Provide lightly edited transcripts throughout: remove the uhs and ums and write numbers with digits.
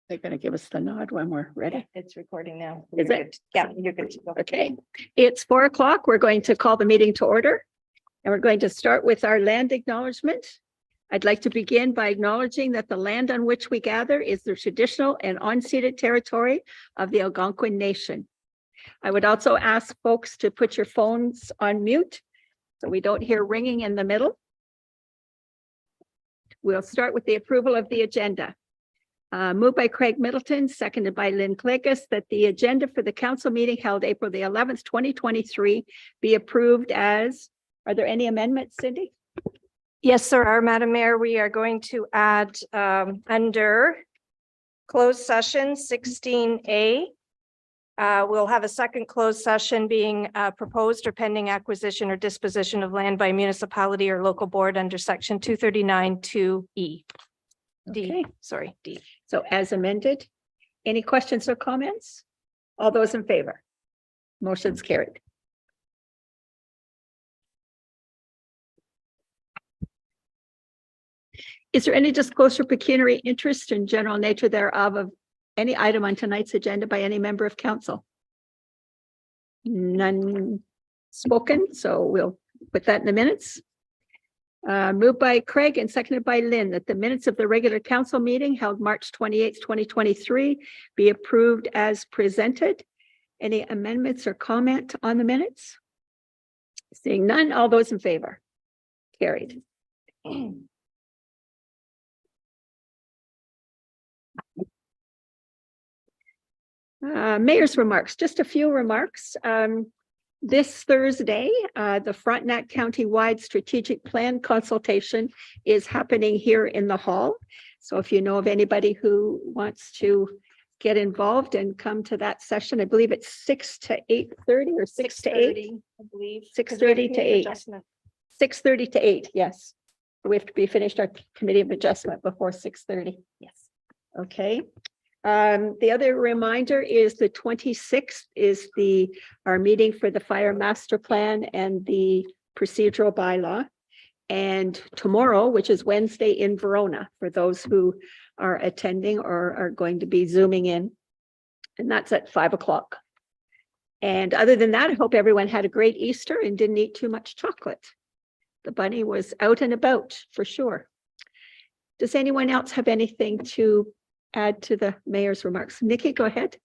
They're going to give us the nod when we're ready. It's recording now. Is You're it? good. Yeah, you're good to go. Okay, it's 4 o'clock. We're going to call the meeting to order. And we're going to start with our land acknowledgement. I'd like to begin by acknowledging that the land on which we gather is the traditional and unceded territory of the Algonquin Nation. I would also ask folks to put your phones on mute so we don't hear ringing in the middle. We'll start with the approval of the agenda. Moved by Craig Middleton, seconded by Lynn Clegus, that the agenda for the council meeting held April the 11th, 2023 be approved as, are there any amendments, Cindy? Yes, there are, Madam Mayor. We are going to add under closed session 16A. We'll have a second closed session being proposed or pending acquisition or disposition of land by municipality or local board under section 239(2)(e). Okay. D. So as amended, any questions or comments? All those in favor? Motion's carried. Is there any disclosure of pecuniary interest and general nature thereof of any item on tonight's agenda by any member of council? None spoken, so we'll put that in the minutes. Moved by Craig and seconded by Lynn that the minutes of the regular council meeting held March 28th, 2023 be approved as presented. Any amendments or comment on the minutes? Seeing none, all those in favor? Carried. Mayor's remarks, just a few remarks. This Thursday, the Frontenac County-wide strategic plan consultation is happening here in the hall. So if you know of anybody who wants to get involved and come to that session, I believe it's 6 to 8:30 or 6 to 8. I believe. 6:30 to 8. 6:30 to 8, yes. We have to be finished our committee of adjustment before 6:30. Yes. Okay. The other reminder is the 26th is our meeting for the fire master plan and the procedural bylaw. And tomorrow, which is Wednesday in Verona, for those who are attending or are going to be zooming in. And that's at 5 o'clock. And other than that, I hope everyone had a great Easter and didn't eat too much chocolate. The bunny was out and about for sure. Does anyone else have anything to add to the mayor's remarks? Nikki, go ahead.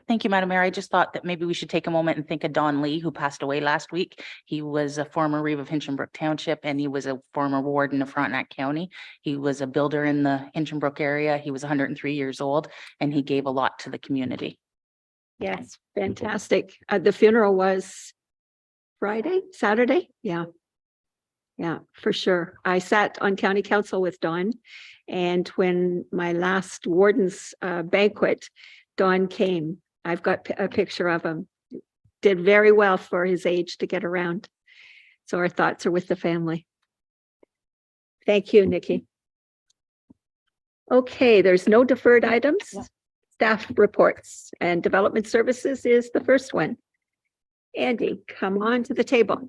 Thank you, Madam Mayor. I just thought that maybe we should take a moment and think of Don Lee, who passed away last week. He was a former reeve of Hinchinbrook Township, and he was a former warden of Frontenac County. He was a builder in the Hinchinbrook area. He was 103 years old, and he gave a lot to the community. Yes, fantastic. The funeral was Saturday? Yeah. Yeah, for sure. I sat on county council with Don, and when my last warden's banquet, Don came. I've got a picture of him. Did very well for his age to get around. So our thoughts are with the family. Thank you, Nikki. Okay, there's no deferred items. No. Staff reports and development services is the first one. Andy, come on to the table.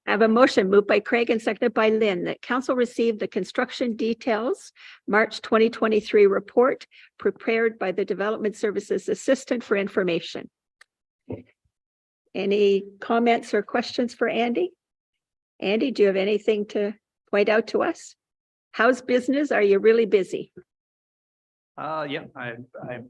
I have a motion moved by Craig and seconded by Lynn that council receive the construction details March 2023 report prepared by the Development Services Assistant for information. Any comments or questions for Andy? Andy, do you have anything to point out to us? How's business? Are you really busy? Yeah, I'm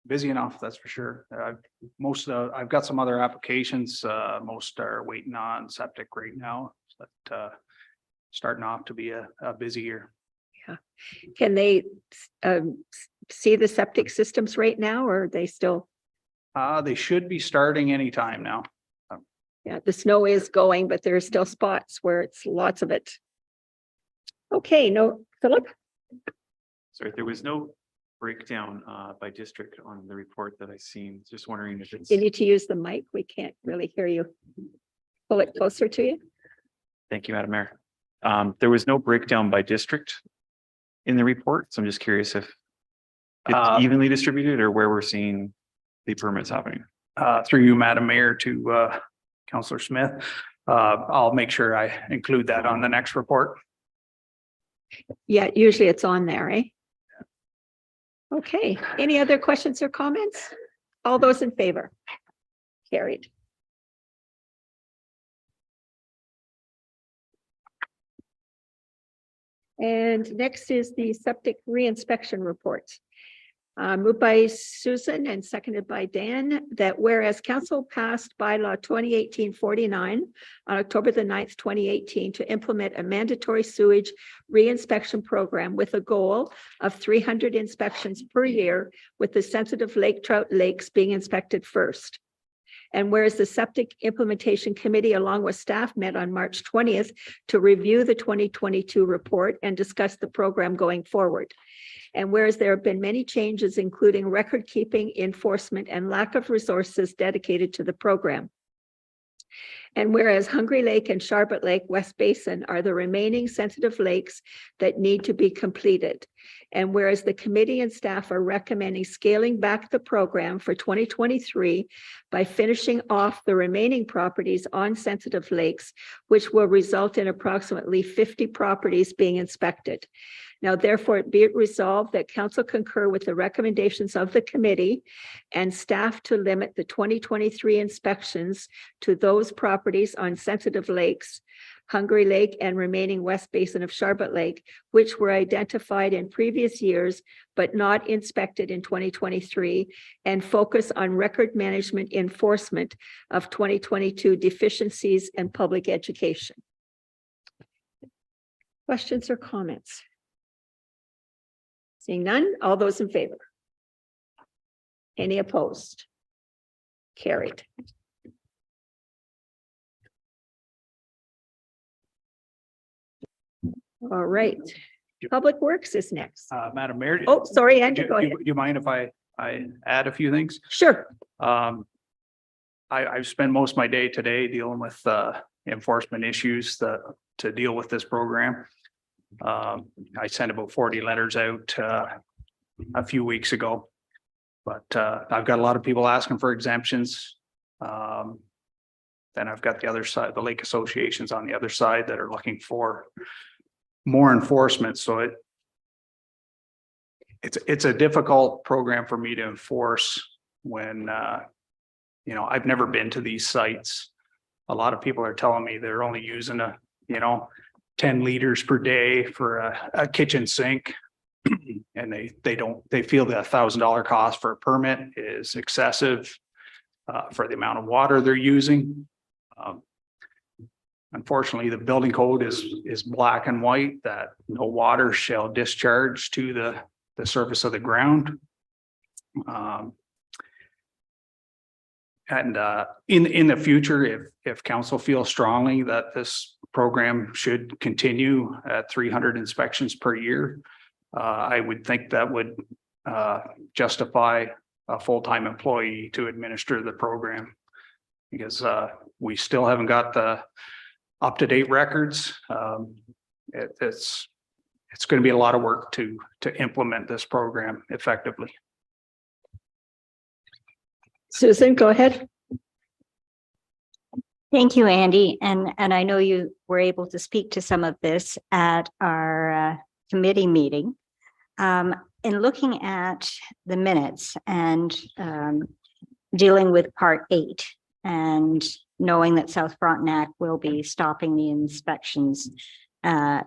busy enough, that's for sure. I've got some other applications. Most are waiting on septic right now, but starting off to be a busy year. Yeah. Can they see the septic systems right now, or are they still? They should be starting anytime now. Yeah, the snow is going, but there are still spots where it's lots of it. Okay, no, Philip? Sorry, there was no breakdown by district on the report that I seen. Just wondering if it's. You need to use the mic. We can't really hear you. Pull it closer to you. Thank you, Madam Mayor. There was no breakdown by district in the report, so I'm just curious if it's evenly distributed or where we're seeing the permits happening. through you, Madam Mayor, to Councillor Smith. I'll make sure I include that on the next report. Yeah, usually it's on there, eh? Okay, any other questions or comments? All those in favor? Carried. And next is the septic reinspection report. Moved by Susan and seconded by Dan, that whereas council passed bylaw 2018-49 on October the 9th, 2018, to implement a mandatory sewage reinspection program with a goal of 300 inspections per year, with the sensitive lake trout lakes being inspected first. And whereas the Septic Implementation Committee, along with staff, met on March 20th to review the 2022 report and discuss the program going forward. And whereas there have been many changes, including record keeping, enforcement, and lack of resources dedicated to the program. And whereas Hungry Lake and Charbot Lake West Basin are the remaining sensitive lakes that need to be completed. And whereas the committee and staff are recommending scaling back the program for 2023 by finishing off the remaining properties on sensitive lakes, which will result in approximately 50 properties being inspected. Now, therefore, be it resolved that council concur with the recommendations of the committee and staff to limit the 2023 inspections to those properties on sensitive lakes, Hungry Lake and remaining West Basin of Charbot Lake, which were identified in previous years but not inspected in 2023, and focus on record management enforcement of 2022 deficiencies and public education. Questions or comments? Seeing none, all those in favor? Any opposed? Carried. All right, Public Works is next. Madam Mayor. Oh, sorry, Andrew, go ahead. Do you mind if I add a few things? Sure. I've spent most of my day today dealing with enforcement issues to deal with this program. I sent about 40 letters out a few weeks ago, but I've got a lot of people asking for exemptions. Then I've got the other side, the lake associations on the other side that are looking for more enforcement. So it's a difficult program for me to enforce when I've never been to these sites. A lot of people are telling me they're only using 10 liters per day for a kitchen sink. And they feel that $1,000 cost for a permit is excessive for the amount of water they're using. Unfortunately, the building code is black and white that no water shall discharge to the surface of the ground. And in the future, if council feels strongly that this program should continue at 300 inspections per year, I would think that would justify a full-time employee to administer the program, because we still haven't got the up-to-date records. It's going to be a lot of work to implement this program effectively. Susan, go ahead. Thank you, Andy. And I know you were able to speak to some of this at our committee meeting. In looking at the minutes and dealing with part 8 and knowing that South Frontenac will be stopping the inspections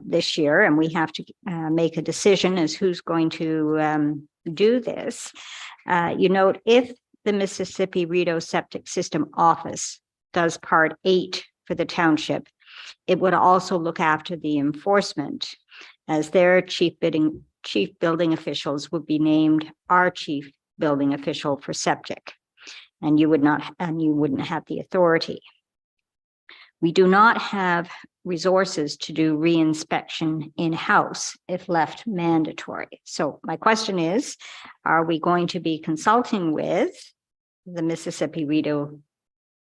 this year, and we have to make a decision as who's going to do this. You note, if the Mississippi Rideau Septic System Office does part 8 for the township, it would also look after the enforcement, as their chief building officials would be named our chief building official for septic, and you wouldn't have the authority. We do not have resources to do reinspection in-house if left mandatory. So my question is, are we going to be consulting with the Mississippi Rideau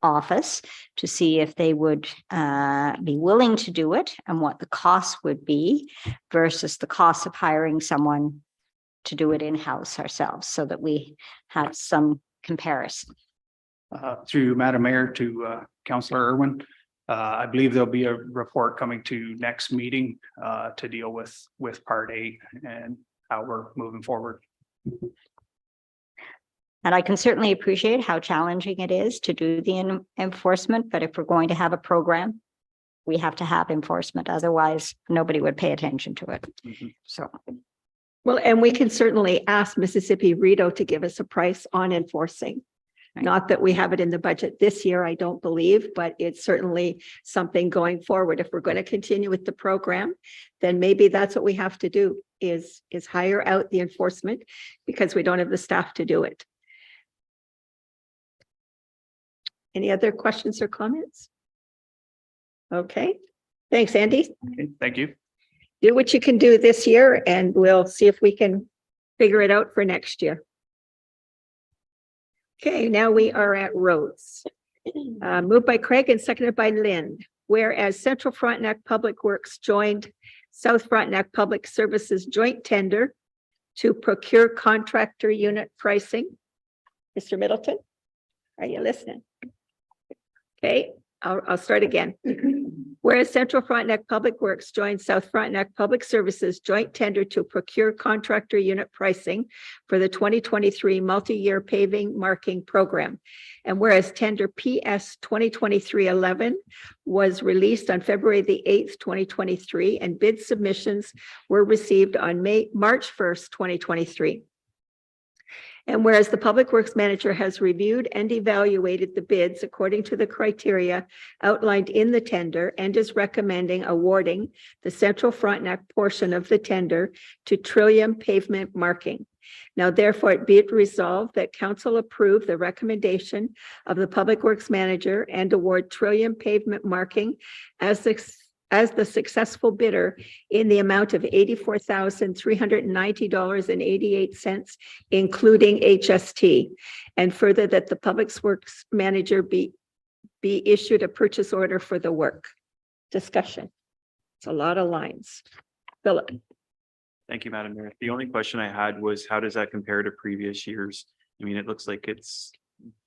office to see if they would be willing to do it and what the cost would be versus the cost of hiring someone to do it in-house ourselves, so that we have some comparison? through Madam Mayor to Councillor Irwin. I believe there'll be a report coming to next meeting to deal with part 8 and how we're moving forward. And I can certainly appreciate how challenging it is to do the enforcement, but if we're going to have a program, we have to have enforcement. Otherwise, nobody would pay attention to it. So, Well, and we can certainly ask Mississippi Rito to give us a price on enforcing. Right. Not that we have it in the budget this year, I don't believe, but it's certainly something going forward. If we're going to continue with the program, then maybe that's what we have to do is hire out the enforcement because we don't have the staff to do it. Any other questions or comments? Okay, thanks, Andy. Okay, thank you. Do what you can do this year and we'll see if we can figure it out for next year. Okay, now we are at roads. Moved by Craig and seconded by Lynn. Whereas Central Frontenac Public Works joined South Frontenac Public Services joint tender to procure contractor unit pricing. Mr. Middleton, are you listening? Okay, I'll start again. Whereas Central Frontenac Public Works joined South Frontenac Public Services joint tender to procure contractor unit pricing for the 2023 multi-year paving marking program. And whereas tender PS 2023-11 was released on February the 8th, 2023, and bid submissions were received on March 1st, 2023. And whereas the Public Works Manager has reviewed and evaluated the bids according to the criteria outlined in the tender and is recommending awarding the Central Frontenac portion of the tender to Trillium Pavement Marking. Now, therefore, it be it resolved that Council approve the recommendation of the Public Works Manager and award Trillium Pavement Marking as the successful bidder in the amount of $84,390.88, including HST. And further, that the Public Works Manager be issued a purchase order for the work. Discussion. It's a lot of lines. Philip. Thank you, Madam Mayor. The only question I had was how does that compare to previous years? I mean, it looks like it's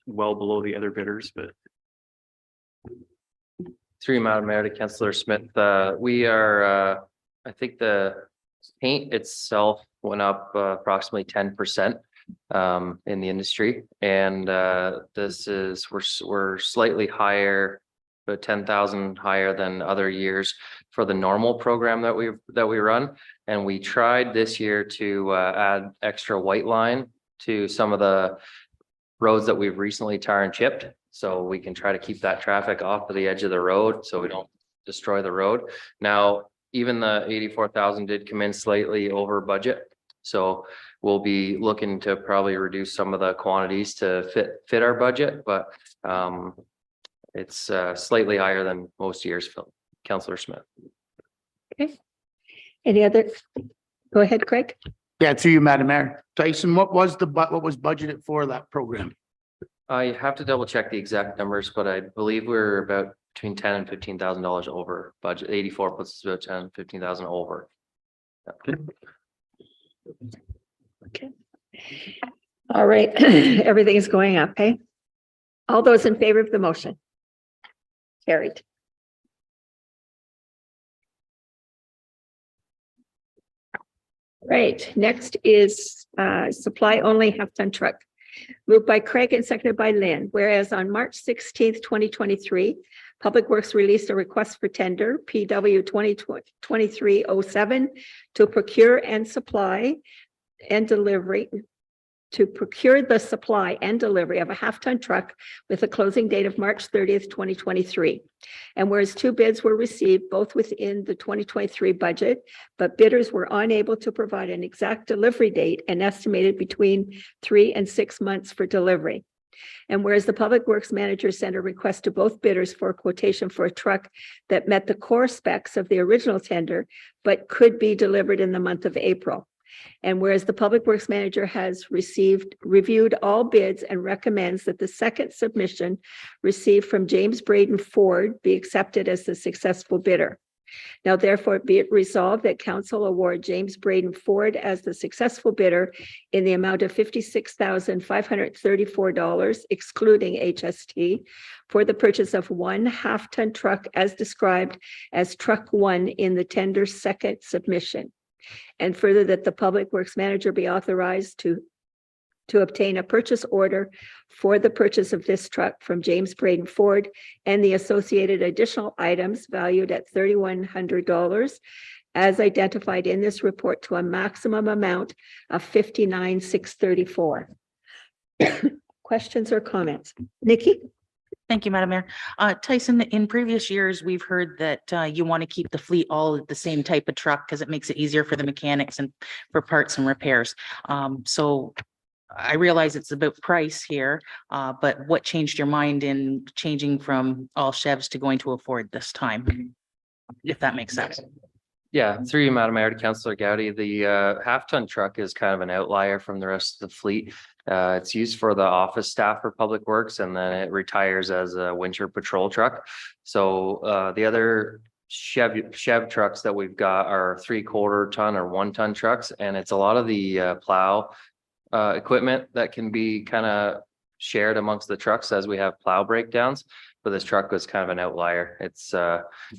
well below the other bidders, but. Through Madam Mayor to Councillor Smith, we are, I think the paint itself went up approximately 10% in the industry. And this is, we're slightly higher, but 10,000 higher than other years for the normal program that we run. And we tried this year to add extra white line to some of the roads that we've recently tar and chipped. So we can try to keep that traffic off of the edge of the road so we don't destroy the road. Now, even the 84,000 did come in slightly over budget. So we'll be looking to probably reduce some of the quantities to fit our budget, but it's slightly higher than most years, Councillor Smith. Okay. Any other? Go ahead, Craig. Yeah, through you, Madam Mayor. Tyson, what was budgeted for that program? I have to double check the exact numbers, but I believe we're about between $10,000 and $15,000 over budget. 84 puts us about 10, 15,000 over. Okay. All right. Everything is going up, hey? All those in favor of the motion? Carried. Right. Next is supply only half-ton truck. Moved by Craig and seconded by Lynn. Whereas on March 16th, 2023, Public Works released a request for tender, PW 2023-07, to procure and supply and delivery, to procure the supply and delivery of a half-ton truck with a closing date of March 30th, 2023. And whereas 2 bids were received, both within the 2023 budget, but bidders were unable to provide an exact delivery date and estimated between 3 and 6 months for delivery. And whereas the Public Works Manager sent a request to both bidders for a quotation for a truck that met the core specs of the original tender, but could be delivered in the month of April. And whereas the Public Works Manager has reviewed all bids and recommends that the second submission received from James Braden Ford be accepted as the successful bidder. Now therefore be it resolved that council award James Braden Ford as the successful bidder in the amount of $56,534 excluding HST for the purchase of one half-ton truck as described as truck one in the tender's second submission. And further that the Public Works Manager be authorized to obtain a purchase order for the purchase of this truck from James Braden Ford and the associated additional items valued at $3,100 as identified in this report to a maximum amount of $59,634. Questions or comments? Nikki? Thank you, Madam Mayor. Tyson, in previous years, we've heard that you want to keep the fleet all the same type of truck because it makes it easier for the mechanics and for parts and repairs. So I realize it's about price here, but what changed your mind in changing from all Chevs to going to a Ford this time? If that makes sense. Yeah, through you, Madam Mayor, to Councillor Gowdy, the half-ton truck is kind of an outlier from the rest of the fleet. It's used for the office staff for Public Works, and then it retires as a winter patrol truck. So the other Chev trucks that we've got are 3/4 ton or 1 ton trucks, and it's a lot of the plow equipment that can be kind of shared amongst the trucks as we have plow breakdowns. But this truck was kind of an outlier. It's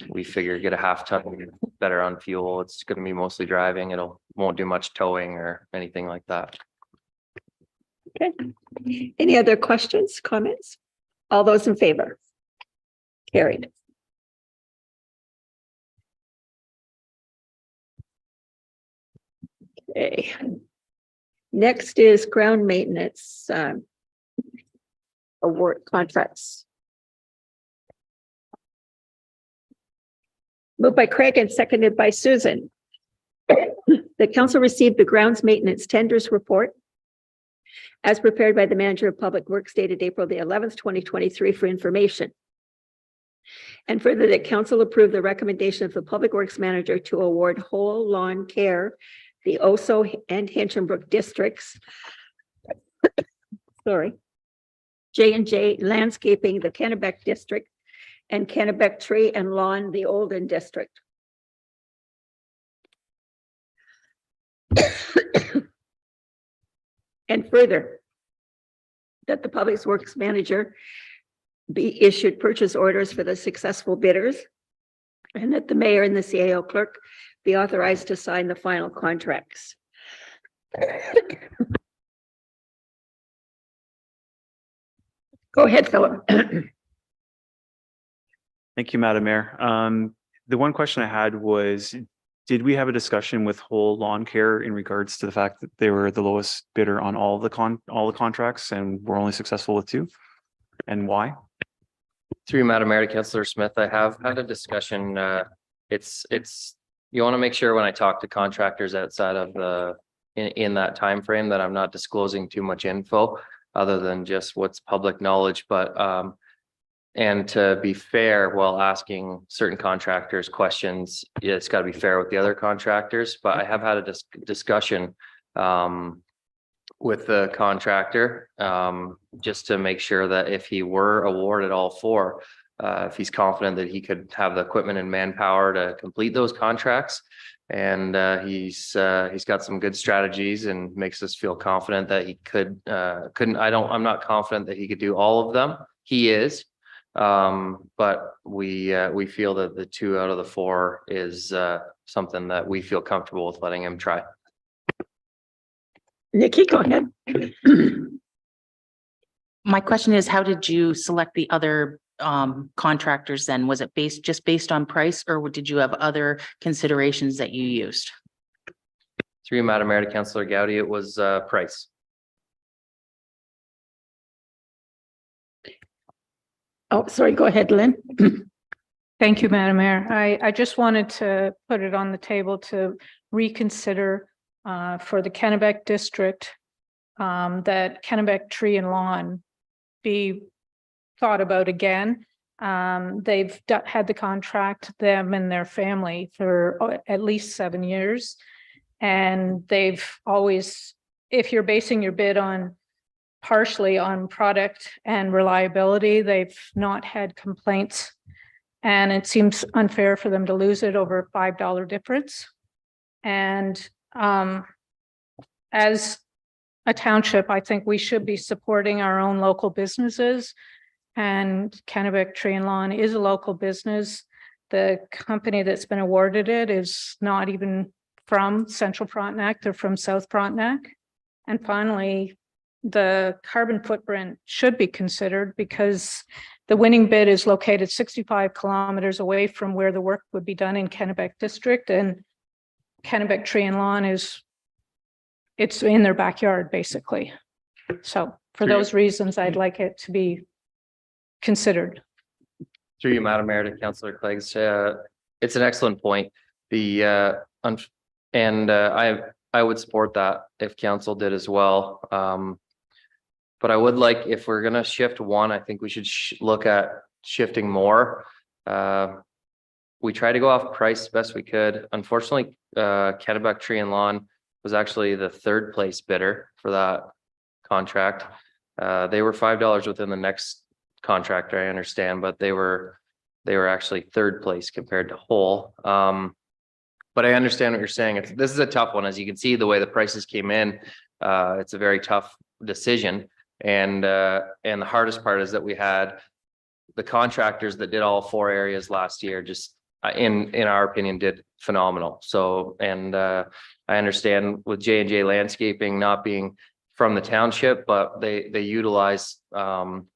we figure get a half-ton better on fuel. It's going to be mostly driving. Won't do much towing or anything like that. Okay. Any other questions, comments? All those in favor? Carried. Okay. Next is ground maintenance award contracts. Moved by Craig and seconded by Susan. The council received the grounds maintenance tenders report as prepared by the manager of Public Works dated April the 11th, 2023 for information. And further that council approved the recommendation of the Public Works Manager to award whole lawn care, the Oso and Hinchinbrook districts. Sorry. J&J Landscaping, the Kennebec district, and Kennebec Tree and Lawn, the Olden district. And further, that the Public Works Manager be issued purchase orders for the successful bidders, and that the mayor and the CAO clerk be authorized to sign the final contracts. Go ahead, Philip. Thank you, Madam Mayor. The one question I had was, did we have a discussion with Whole Lawn Care in regards to the fact that they were the lowest bidder on all the contracts and were only successful with 2? And why? Through Madam Mayor, to Councillor Smith, I have had a discussion. It's you want to make sure when I talk to contractors outside of in that time frame that I'm not disclosing too much info other than just what's public knowledge. But and to be fair while asking certain contractors questions, it's got to be fair with the other contractors. But I have had a discussion with the contractor just to make sure that if he were awarded all 4, if he's confident that he could have the equipment and manpower to complete those contracts. And he's got some good strategies and makes us feel confident that he I'm not confident that he could do all of them. He is. But we feel that the 2 out of the 4 is something that we feel comfortable with letting him try. Nikki, go ahead. My question is, how did you select the other contractors then? Was it just based on price, or did you have other considerations that you used? Through Madam Mayor, to Councillor Gowdy, it was price. Oh, sorry, go ahead, Lynn. Thank you, Madam Mayor. I just wanted to put it on the table to reconsider for the Kennebec district that Kennebec Tree and Lawn be thought about again. They've had the contract, them and their family, for at least 7 years. And they've always, if you're basing your bid on partially on product and reliability, they've not had complaints And it seems unfair for them to lose it over a $5 difference. And as a township, I think we should be supporting our own local businesses. And Kennebec Tree and Lawn is a local business. The company that's been awarded it is not even from Central Frontenac, they're from South Frontenac. And finally, the carbon footprint should be considered because the winning bid is located 65 kilometers away from where the work would be done in Kennebec District, and Kennebec Tree and Lawn it's in their backyard, basically. So for those reasons, I'd like it to be considered. Through you, Madam Mayor, to Councillor Cleggs, it's an excellent point. I would support that if council did as well. But I would like, if we're gonna shift one, I think we should look at shifting more. We tried to go off price as best we could. Unfortunately, Kennebec Tree and Lawn was actually the third place bidder for that contract. They were $5 within the next contractor, I understand, but they were actually third place compared to Whole. But I understand what you're saying. This is a tough one. As you can see, the way the prices came in, it's a very tough decision. And the hardest part is that we had the contractors that did all 4 areas last year, just in our opinion, did phenomenal. So, and I understand with J&J Landscaping not being from the township, but they utilize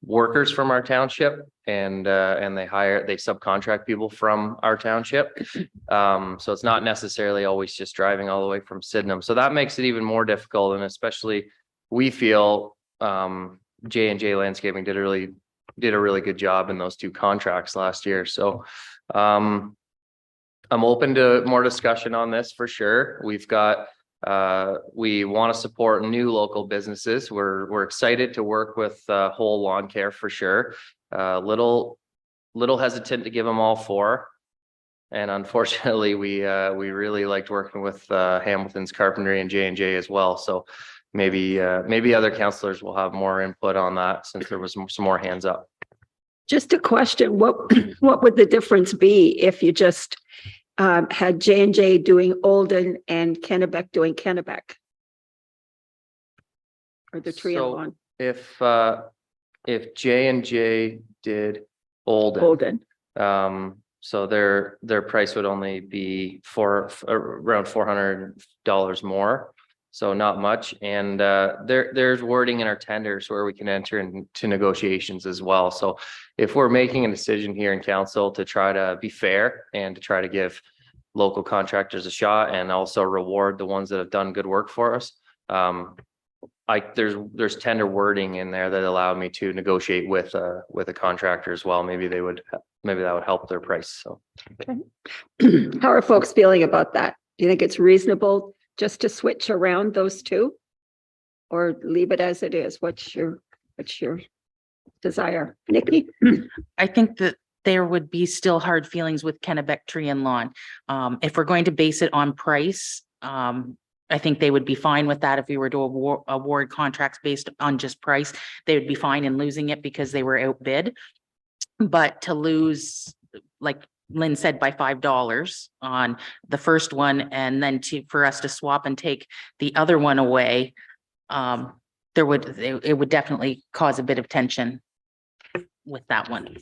workers from our township, and they subcontract people from our township. So it's not necessarily always just driving all the way from Sydenham. So that makes it even more difficult. And especially we feel J&J Landscaping did a really good job in those 2 contracts last year. So I'm open to more discussion on this for sure. We've got we want to support new local businesses. We're excited to work with Whole Lawn Care for sure. Little hesitant to give them all 4. And unfortunately, we really liked working with Hamilton's Carpentry and J&J as well. So maybe other councillors will have more input on that since there was some more hands up. Just a question, what would the difference be if you just had J&J doing Olden and Kennebec doing Kennebec? Or the Tree and Lawn? If J&J did Olden, so their price would only be around $400 more. So not much. And there's wording in our tenders where we can enter into negotiations as well. So if we're making a decision here in council to try to be fair and to try to give local contractors a shot and also reward the ones that have done good work for us, there's tender wording in there that allowed me to negotiate with a contractor as well. Maybe that would help their price. So Okay. How are folks feeling about that? Do you think it's reasonable just to switch around those 2, or leave it as it is? What's your desire, Nikki? I think that there would be still hard feelings with Kennebec Tree and Lawn. If we're going to base it on price, I think they would be fine with that. If we were to award contracts based on just price, they would be fine in losing it because they were outbid. But to lose, like Lynn said, by $5 on the first one, and then for us to swap and take the other one away, it would definitely cause a bit of tension with that one.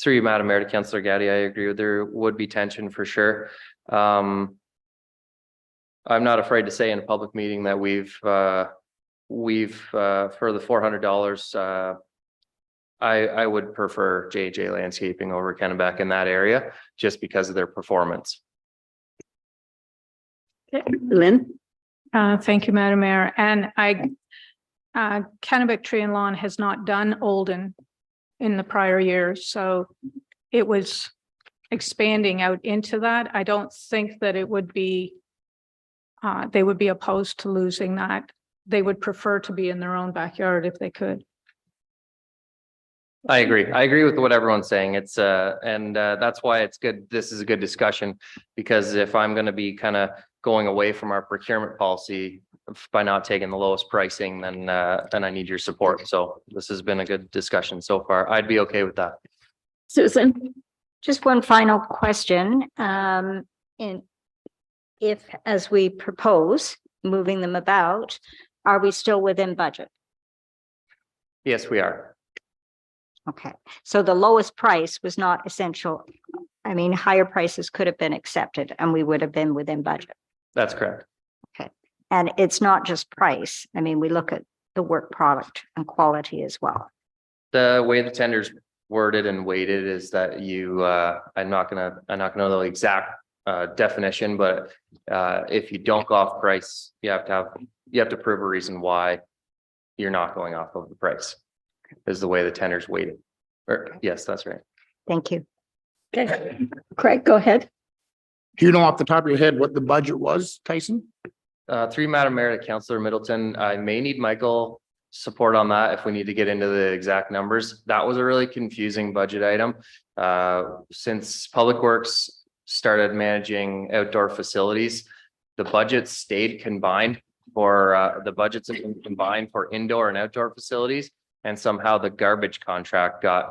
Through you, Madam Mayor, to Councillor Gaddy, I agree. There would be tension for sure. I'm not afraid to say in a public meeting that we've for the $400, I would prefer J&J Landscaping over Kennebec in that area just because of their performance. Okay. Lynn? Thank you, Madam Mayor. And Kennebec Tree and Lawn has not done Olden in the prior years, so it was expanding out into that. I don't think that it would be, they would be opposed to losing that. They would prefer to be in their own backyard if they could. I agree with what everyone's saying. It's that's why it's good. This is a good discussion, because if I'm going to be kind of going away from our procurement policy, by not taking the lowest pricing, then I need your support. So this has been a good discussion so far. I'd be okay with that. Susan? Just one final question. If, as we propose, moving them about, are we still within budget? Yes, we are. Okay, so the lowest price was not essential. I mean, higher prices could have been accepted and we would have been within budget. That's correct. Okay, and it's not just price. I mean, we look at the work product and quality as well. The way the tender's worded and weighted is that I'm not gonna know the exact definition, but if you don't go off price, you have to prove a reason why you're not going off of the price, is the way the tender's weighted. Or yes, that's right. Thank you. Okay, Craig, go ahead. Do you know off the top of your head what the budget was, Tyson? Through Madam Mayor to Councillor Middleton, I may need Michael support on that if we need to get into the exact numbers. That was a really confusing budget item. Since Public Works started managing outdoor facilities, the budgets stayed combined for the budgets have been combined for indoor and outdoor facilities. And somehow the garbage contract got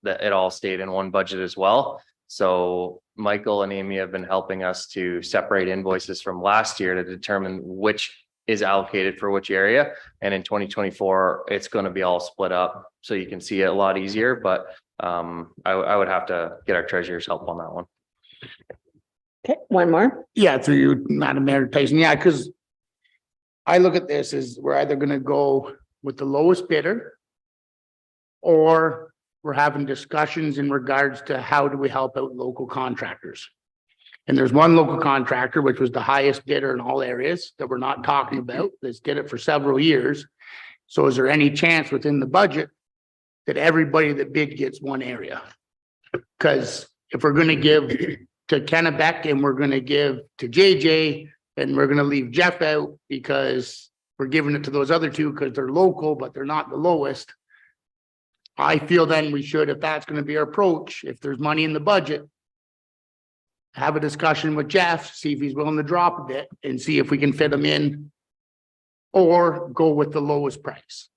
it all stayed in one budget as well. So Michael and Amy have been helping us to separate invoices from last year to determine which is allocated for which area. And in 2024, it's going to be all split up so you can see it a lot easier. But I would have to get our treasurer's help on that one. Okay, one more. Yeah, through you, Madam Mayor Tyson. Yeah, because I look at this as we're either gonna go with the lowest bidder, or we're having discussions in regards to how do we help out local contractors. And there's one local contractor, which was the highest bidder in all areas that we're not talking about, that's did it for several years. So is there any chance within the budget that everybody that bid gets one area? Because if we're gonna give to Kennebec and we're gonna give to JJ, and we're gonna leave Jeff out because we're giving it to those other two because they're local, but they're not the lowest. I feel then we should, if that's gonna be our approach, if there's money in the budget, have a discussion with Jeff, see if he's willing to drop a bit and see if we can fit him in, or go with the lowest price.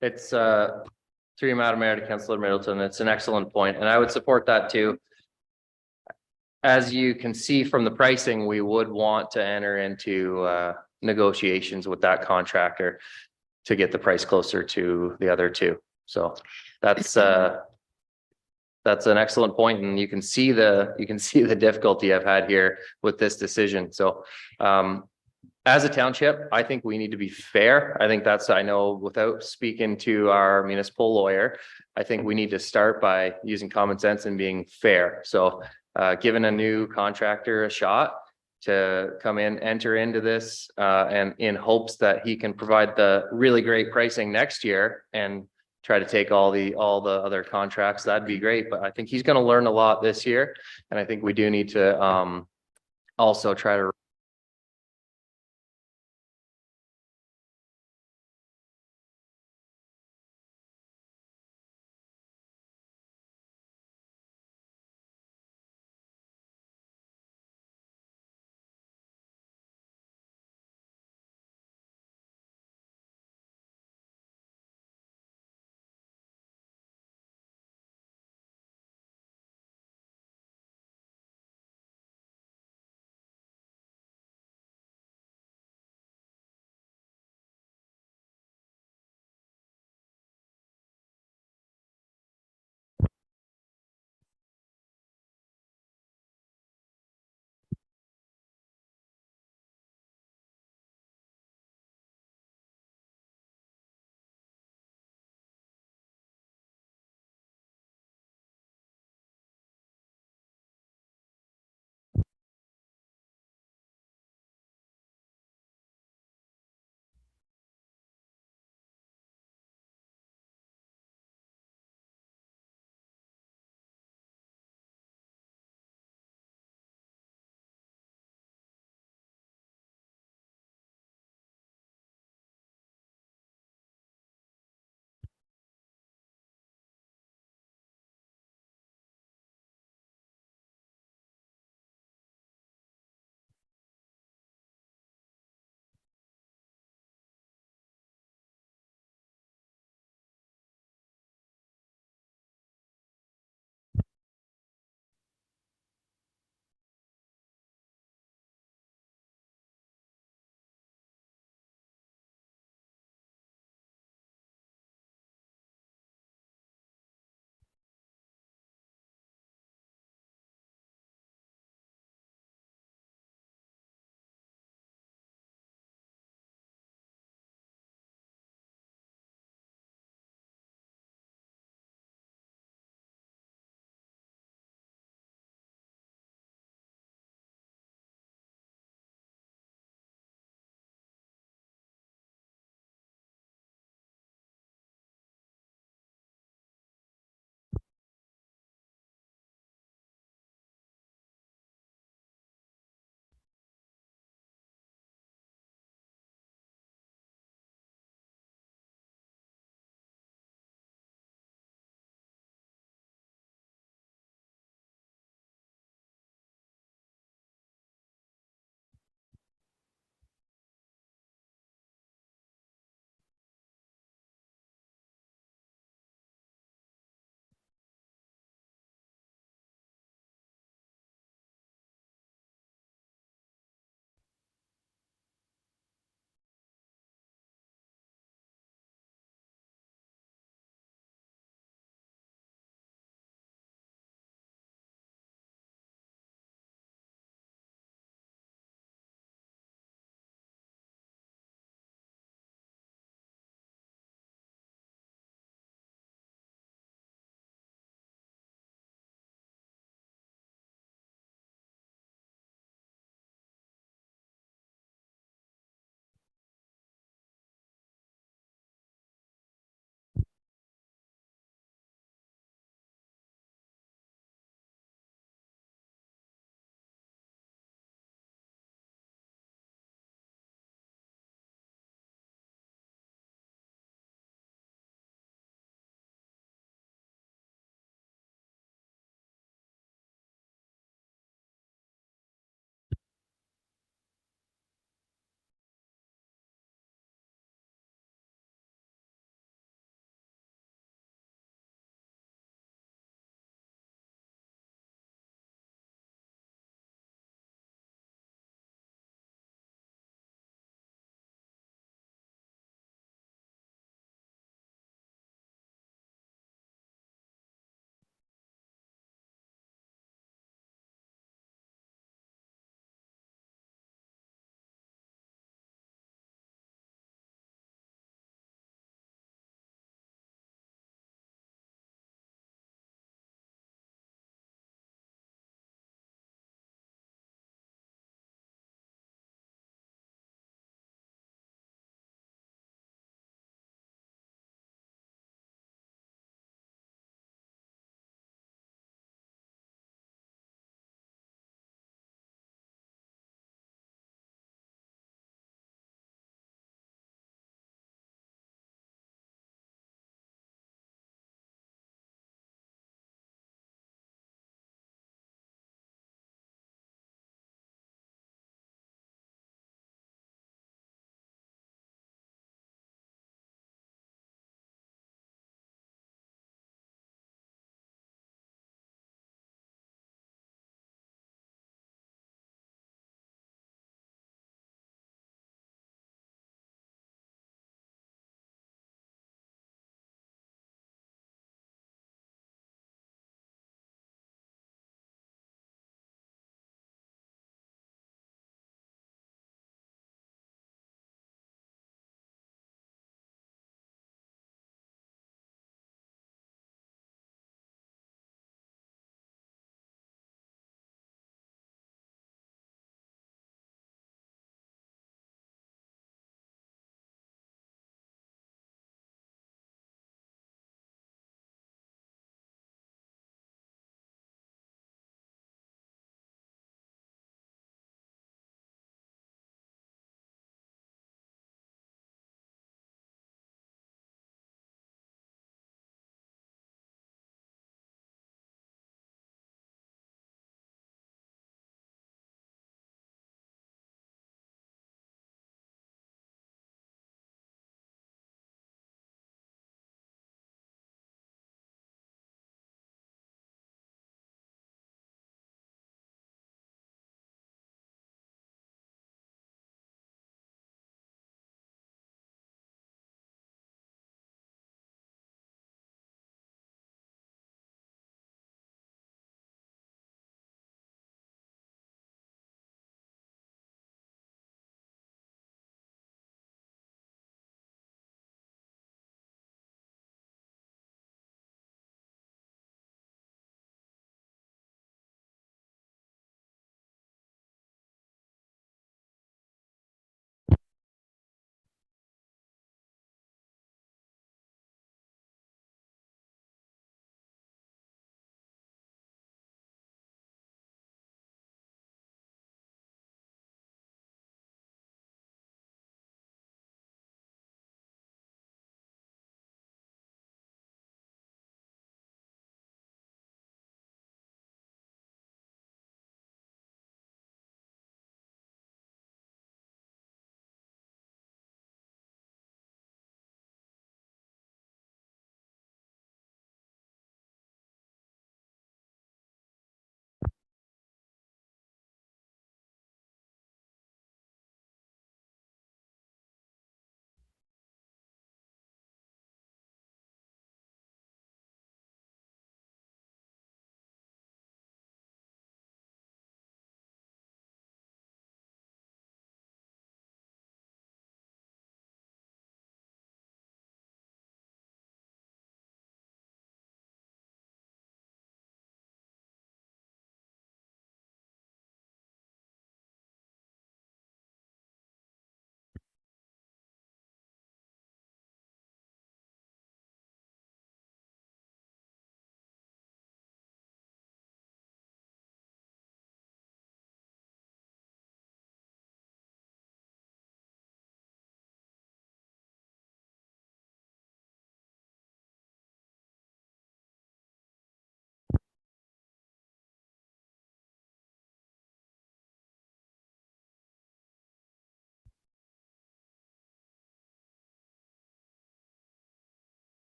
It's through Madam Mayor to Councillor Middleton. It's an excellent point, and I would support that too. As you can see from the pricing, we would want to enter into negotiations with that contractor to get the price closer to the other two. So that's an excellent point, and you can see the difficulty I've had here with this decision. So as a township, I think we need to be fair. I think I know without speaking to our municipal lawyer, I think we need to start by using common sense and being fair. So giving a new contractor a shot to come in, enter into this, and in hopes that he can provide the really great pricing next year and try to take all the other contracts, that'd be great. But I think he's going to learn a lot this year. And I think we do need to also try to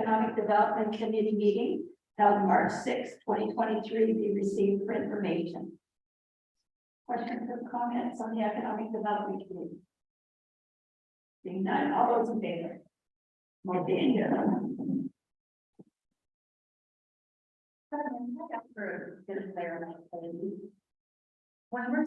Economic Development Committee meeting held March 6, 2023, be received for information. Questions or comments on the Economic Development Committee? Seeing none, all those in favor? More danger. When we're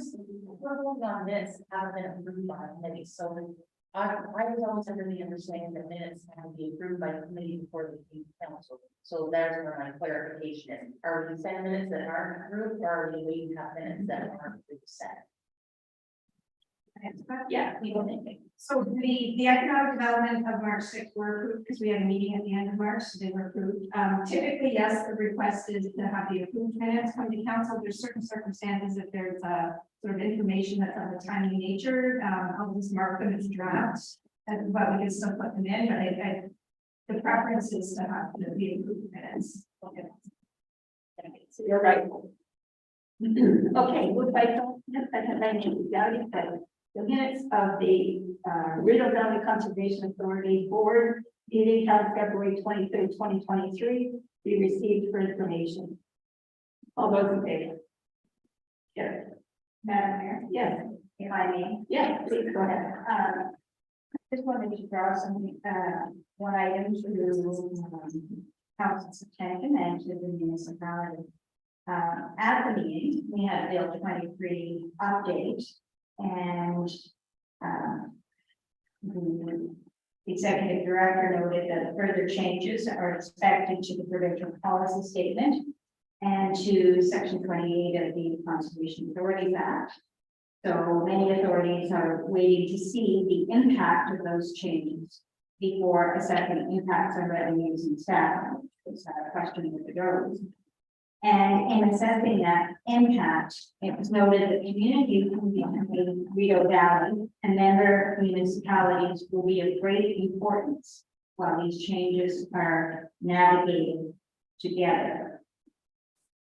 voting on this, haven't been approved by a committee, so I was always under the understanding that minutes have to be approved by the committee before the council. So there's where my clarification is. Are we sending minutes that aren't approved, or are we waiting to have minutes that aren't set? Yeah, we will make it. So the economic development of March 6th were approved because we had a meeting at the end of March, so they were approved. Typically, yes, the request is to have the approved minutes come to council. There's certain circumstances if there's a sort of information that's of a timely nature, I'll just mark them as drafts, but we can still put them in, but the preference is to have the approved minutes. Okay. So you're right. Okay, moved by Phil, second by Nancy Dowdy, that the minutes of the Rideau Valley Conservation Authority Board meeting held February 23rd, 2023, be received for information. All those in favor? Yes. Madam Mayor, Yes. if I may. Yes, please go ahead. Just wanted to draw some, one item to, council's attention and to the municipality. At the meeting, we had Bill 23 update and, the executive director noted that further changes are expected to the provincial policy statement and to section 28 of the Conservation Authorities Act. So many authorities are waiting to see the impact of those changes before assessing impacts on revenues and staff. It's a question with the goes. And in assessing that impact, it was noted that communities in Rideau Valley and member municipalities will be of great importance while these changes are navigated together.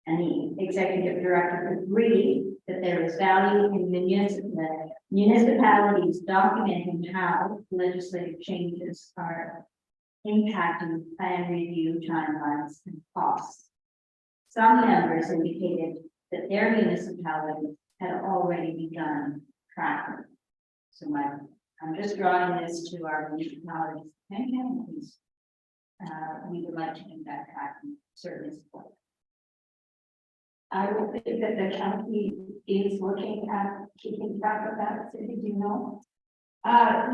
And the executive director agreed that there is value in municipalities documenting how legislative changes are impacting plan review timelines and costs. Some members indicated that their municipalities had already begun tracking. So I'm just drawing this to our municipalities and counties. We would like to do that tracking service. I would think that the county is looking at keeping track of that. So do you know?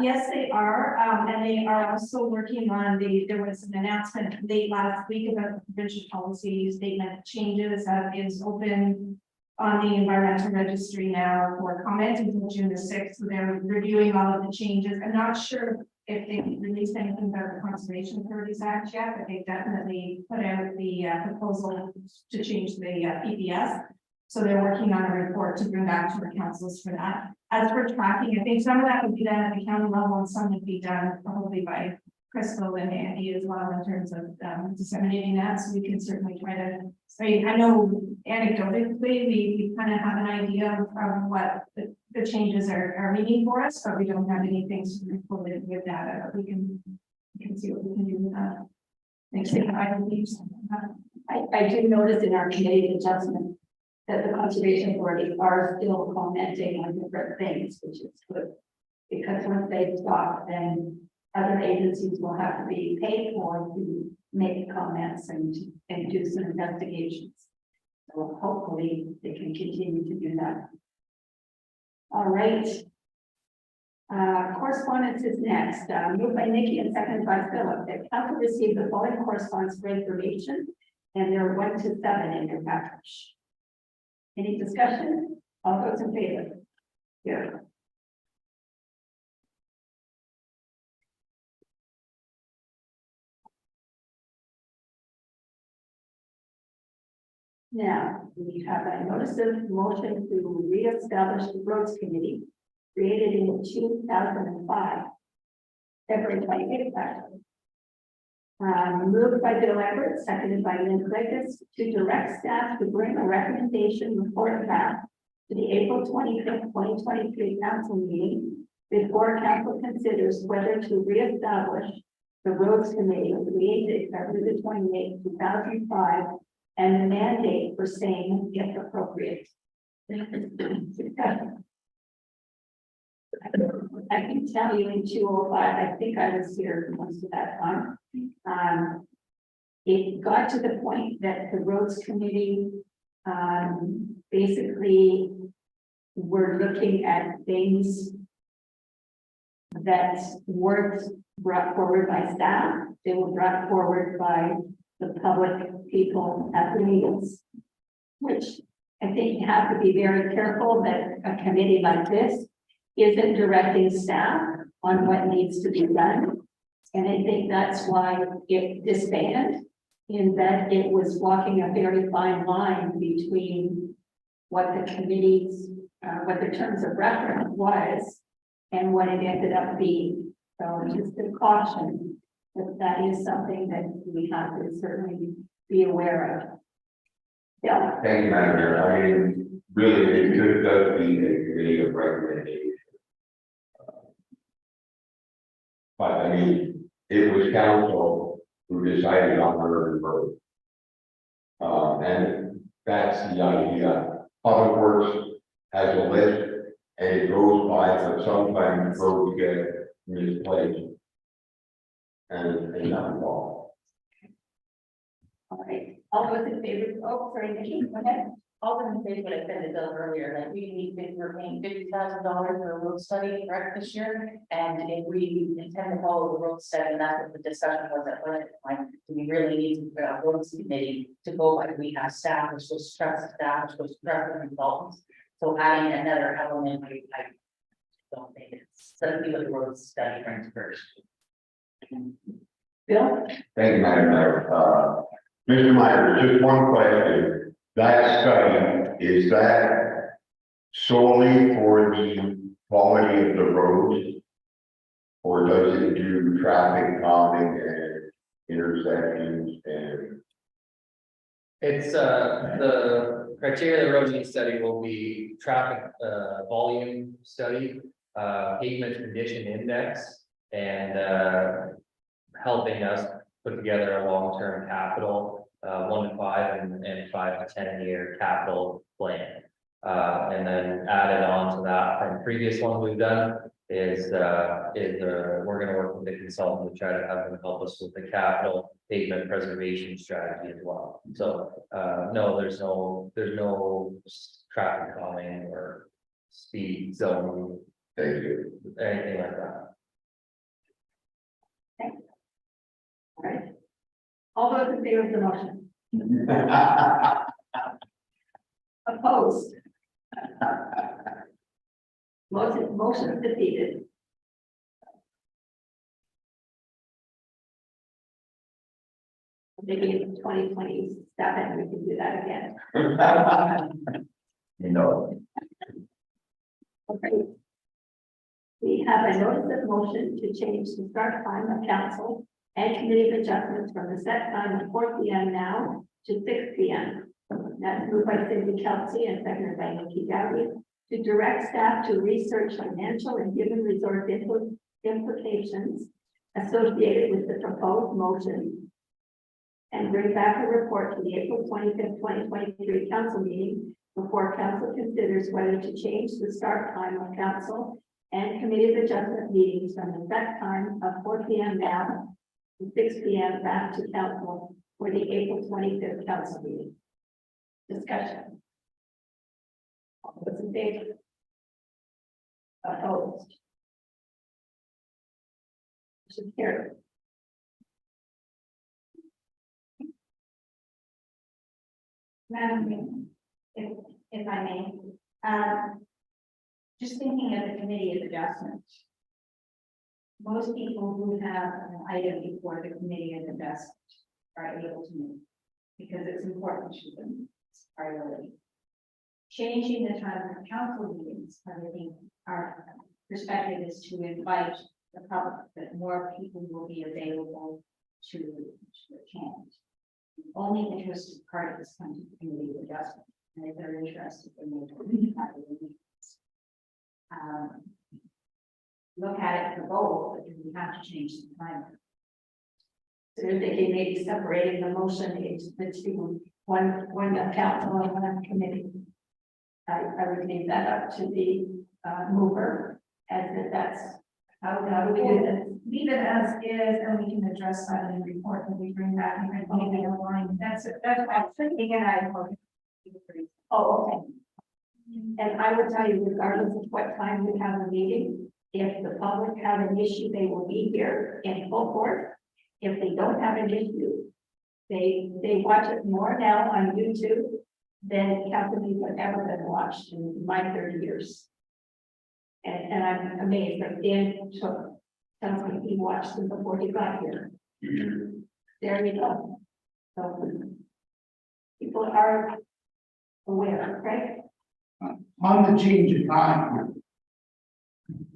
Yes, they are, and they are also working on there was an announcement late last week about the provincial policy statement changes that is open on the environmental registry now for comment until June the 6th. So they're reviewing all of the changes. I'm not sure if they released anything about the Conservation Authorities Act yet, but they definitely put out the proposal to change the PBS. So they're working on a report to bring back to the councils for that. As for tracking, I think some of that would be done at the county level and some would be done probably by Crystal and Andy as well in terms of disseminating that. So we can certainly try to, I know anecdotally, we kind of have an idea of what the changes are meaning for us, but we don't have anything to report it with data. But we can see what we can do with that. Thanks. I do notice in our committee adjustment that the conservation authorities are still commenting on different things, which is good. Because once they stop, then other agencies will have to be paid for to make comments and do some investigations. So hopefully they can continue to do that. All right. Correspondence is next. Moved by Nikki and seconded by Philip. The council received the following correspondence for information, and there are 1 to 7 in your package. Any discussion? All those in favor? Yeah. Now, we have a notice of motion to reestablish the roads committee created in 2005. February 28th, actually. Moved by Bill Everett, seconded by Lynn Clegg, to direct staff to bring a recommendation report back to the April 25th, 2023 council meeting before council considers whether to reestablish the roads committee of the 8th, February the 28th, 2005, and the mandate for same if appropriate. I can tell you in 205, I think I was here most of that time. It got to the point that the roads committee basically were looking at things that weren't brought forward by staff. They were brought forward by the public people at the meetings, which I think you have to be very careful that a committee like this isn't directing staff on what needs to be done. And I think that's why it disbanded, in that it was walking a very fine line between what the committee's, what the terms of reference was and what it ended up being. So just a caution that that is something that we have to certainly be aware of. Yeah. Thank you, Madam Mayor. I mean, really, it could does be a committee of recommendation. But I mean, it was council who decided on River Road. And that's the idea. Public Works has a list and it goes by, but sometimes roads get misplaced. And not involved. All right. All those in favor? Oh, sorry, Nikki, go ahead. All the things what I said to Bill earlier, like we're paying $50,000 for a road study, correct, this year? And if we intend to follow the road study, and that's what the discussion was at budget time, do we really need to a roads committee to go by, we have staff, we're supposed to trust the staff, we're supposed to trust the consultants. So adding another element, I don't think it's, let's see what the road study brings first. Bill? Thank you, Madam Mayor. Mr. Meyer, just one question. That study, is that solely for the quality of the roads? Or does it do traffic calming and intersections and? It's the criteria of the road needs study will be traffic volume study, pavement condition index, and helping us put together a long-term capital 1 to 5 and 5 to 10 year capital plan. And then added on to that from previous ones we've done is we're going to work with the consultant to try to have them help us with the capital pavement preservation strategy as well. So no, there's no traffic calming or speed zone, Thank you. anything like that. All right. All those in favor of the motion? Opposed? Motion defeated. Maybe in 2027, we can do that again. You know. Okay. We have a notice of motion to change the start time of council and committee of adjustments from the set time of 4 p.m. now to 6 p.m. That's moved by Cindy Kelsey and seconded by Nikki Gowdy to direct staff to research financial and human resource implications associated with the proposed motion and bring back a report to the April 25th, 2023 council meeting before council considers whether to change the start time of council and committee of adjustment meetings from the set time of 4 p.m. now to 6 p.m. back to council for the April 25th council meeting. Discussion. All those in favor? Opposed? Motion carried. Madam Mayor, if I may, just thinking of the committee of adjustments. Most people who have an item before the committee of adjustment are able to move because it's important to them, it's a priority. Changing the time of council meetings, I think our perspective is to invite the public, that more people will be available to attend. The only interested parties come to the committee of adjustment, and if they're interested in the look at it for both, but we have to change the time. So they're thinking maybe separating the motion into the two, one council and one committee. I would leave that up to the mover, as if that's how do we do this? Leave it as is, and we can address that in the report when we bring that in the line. That's what I was thinking, and I. Oh, okay. And I would tell you, regardless of what time we have a meeting, if the public have an issue, they will be here in full court. If they don't have an issue, they watch it more now on YouTube than companies have ever been watched in my 30 years. And I'm amazed that Dan tells me he watched them before he got here. There you go. So people are aware, right? On the change of time.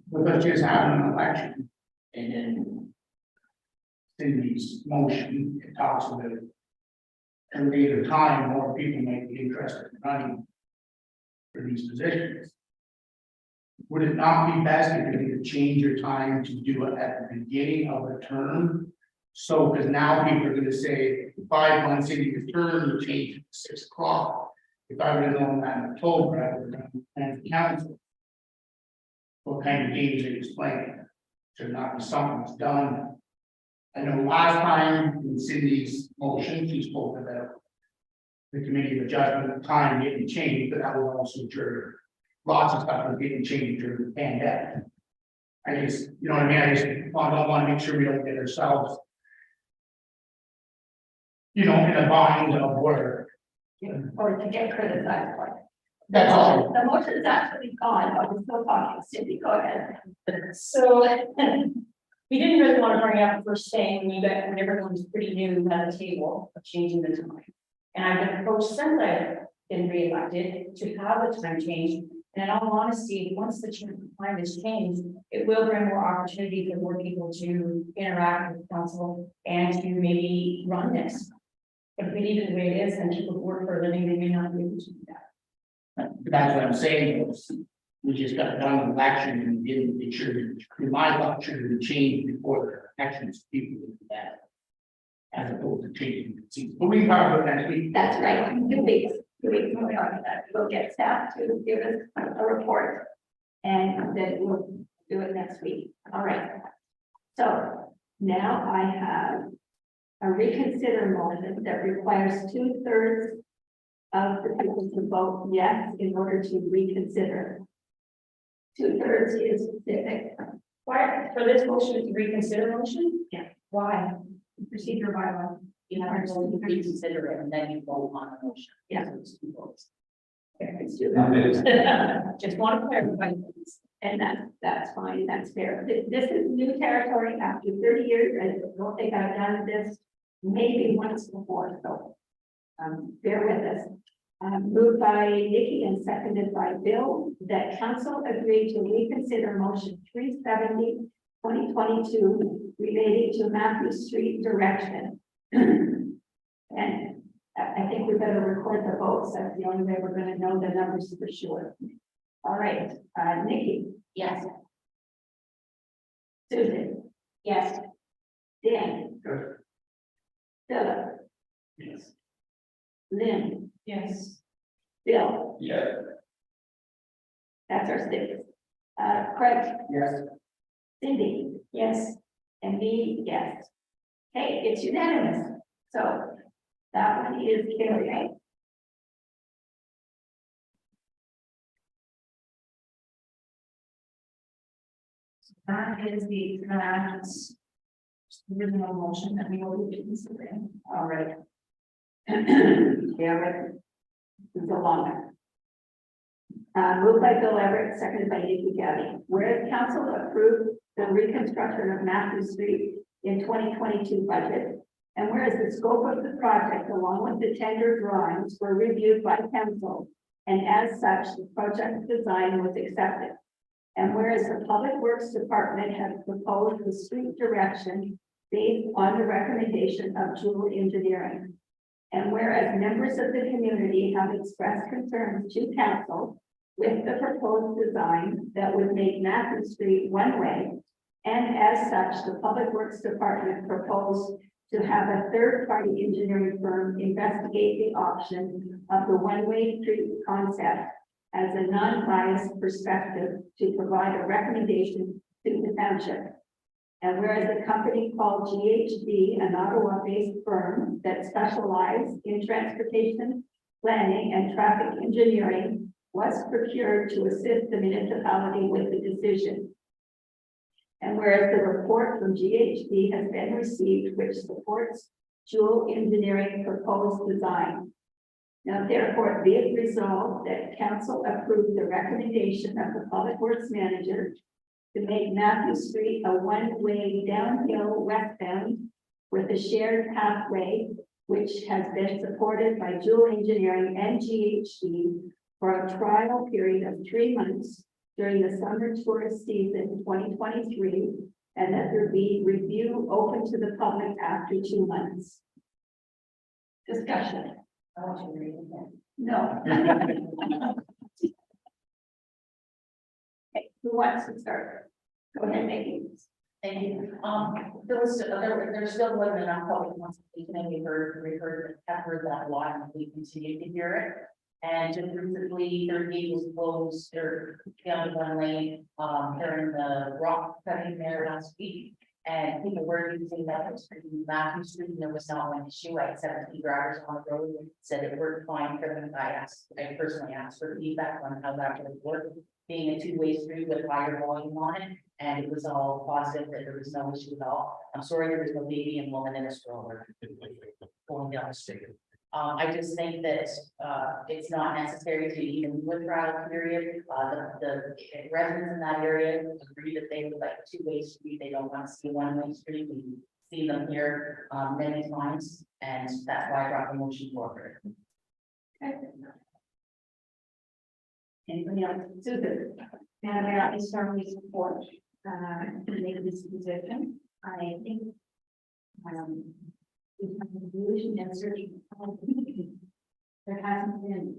With us just having an election and then Cindy's motion, it talks about at a later time, more people may be interested in running for these positions. Would it not be best if you could change your time to do it at the beginning of the term? So, because now people are gonna say 5 months into your term, you change it to 6 o'clock. If I would have known that in October, I would have done the council. What kind of games are you playing? Should not be something that's done. I know last time in Cindy's motion, she spoke about the committee of adjustment time getting changed, but that was also during lots of stuff was getting changed during the pandemic. I just, you know what I mean? I just want to make sure we don't get ourselves, you know, in a bind of work. Or to get criticized for it. That's all. The motion is actually gone, but we're still talking. Cindy, go ahead. So we didn't really want to bring it up first thing, when everyone's pretty new at the table of changing the time. And I've been approached since I've been reelected to have the time changed. And in all honesty, once the time is changed, it will bring more opportunity for more people to interact with council and to maybe run this. But if we leave it the way it is, then people who work for a living, they may not be able to do that. That's what I'm saying, was we just got done with election and didn't make sure that, in my thought, should have been changed before the elections, people would do that. As opposed to changing the season, but we can talk about next week. That's right. 2 weeks. 2 weeks when we are that. We'll get staff to give us a report. And then we'll do it next week. All right. So now I have a reconsider motion that requires 2/3 of the people to vote yes in order to reconsider. 2/3 is specific. Why, for this motion to reconsider motion? Yeah. Why? Procedure bylaw. You have to reconsider it and then you vote on the motion. Yeah. So it's 2 votes. Okay, let's do that. Just want to clarify things. And that's fine, that's fair. This is new territory after 30 years. I don't think I've done this maybe once before, so bear with us. Moved by Nikki and seconded by Bill, that council agreed to reconsider motion 370, 2022 relating to Matthew Street direction. And I think we better record the votes. That's the only way we're going to know the numbers for sure. All right, Nikki. Yes. Susan. Yes. Dan. Good. Philip. Yes. Lynn. Yes. Bill. Yeah. That's our 6. Craig. Yes. Cindy. Yes. And me, yes. Okay, it's unanimous. So that one is carried. That is the original motion that we will be considering. All right. Yeah, right. It's a long one. Moved by Bill Everett, seconded by Nikki Gabby. Whereas council approved the reconstruction of Matthew Street in 2022 budget, and whereas the scope of the project along with the tender drawings were reviewed by council, and as such, the project design was accepted. And whereas the Public Works Department has proposed the street direction based on the recommendation of Jewel Engineering. And whereas members of the community have expressed concerns to council with the proposed design that would make Matthew Street one way. And as such, the Public Works Department proposed to have a third-party engineering firm investigate the option of the one-way street concept as a non-biased perspective to provide a recommendation to the township. And whereas a company called GHD, an Ottawa-based firm that specialized in transportation, planning, and traffic engineering, was procured to assist the municipality with the decision. And whereas the report from GHD has been received, which supports Jewel Engineering proposed design. Now therefore be it resolved that council approve the recommendation of the Public Works Manager to make Matthew Street a one-way downhill westbound with a shared pathway, which has been supported by Jewel Engineering and GHD for a trial period of 3 months during the summer tourist season 2023, and that there be review open to the public after 2 months. Discussion. I want you to read it again. No. Okay, who wants to start? Go ahead, Maggie. Thank you. There still wasn't enough public consultation, and we heard that a lot, and we continue to hear it. And just recently, their gate was closed, they're down one lane, during the rock cutting there last week. And people were using that street, Matthew Street, and there was not one issue. I had 17 drivers on the road and said it worked fine for them. I personally asked for feedback on how that would work, being a two-way street with higher volume on it. And it was all positive, that there was no issue at all. I'm sorry there was no baby and woman in a stroller going down the street. I just think that it's not necessary to even do a trial period. The residents in that area agree that they would like a two-way street. They don't want to see a one-way street. We've seen them here many times, and that's why I brought the motion forward. Anybody else? Susan? And I strongly support make this position. I think we have an evolution and searching. There hasn't been.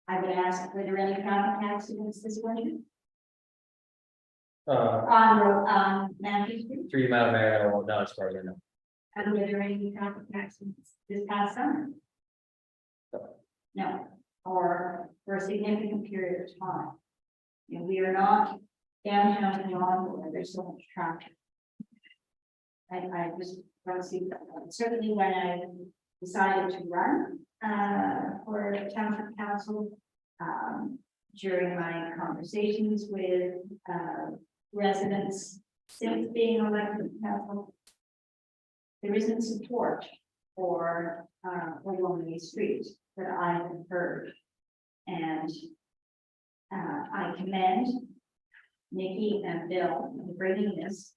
I would ask, were there any traffic accidents this winter on Matthew Street? Through you, Madam Mayor, no, as far as I know. And were there any traffic accidents this past summer? No, or for a significant period of time. And we are not downtown in Ottawa where there's so much traffic. I just don't see that. Certainly when I decided to run for township council, during my conversations with residents since being elected to council, there isn't support for one-way streets that I have heard. And I commend Nikki and Bill for bringing this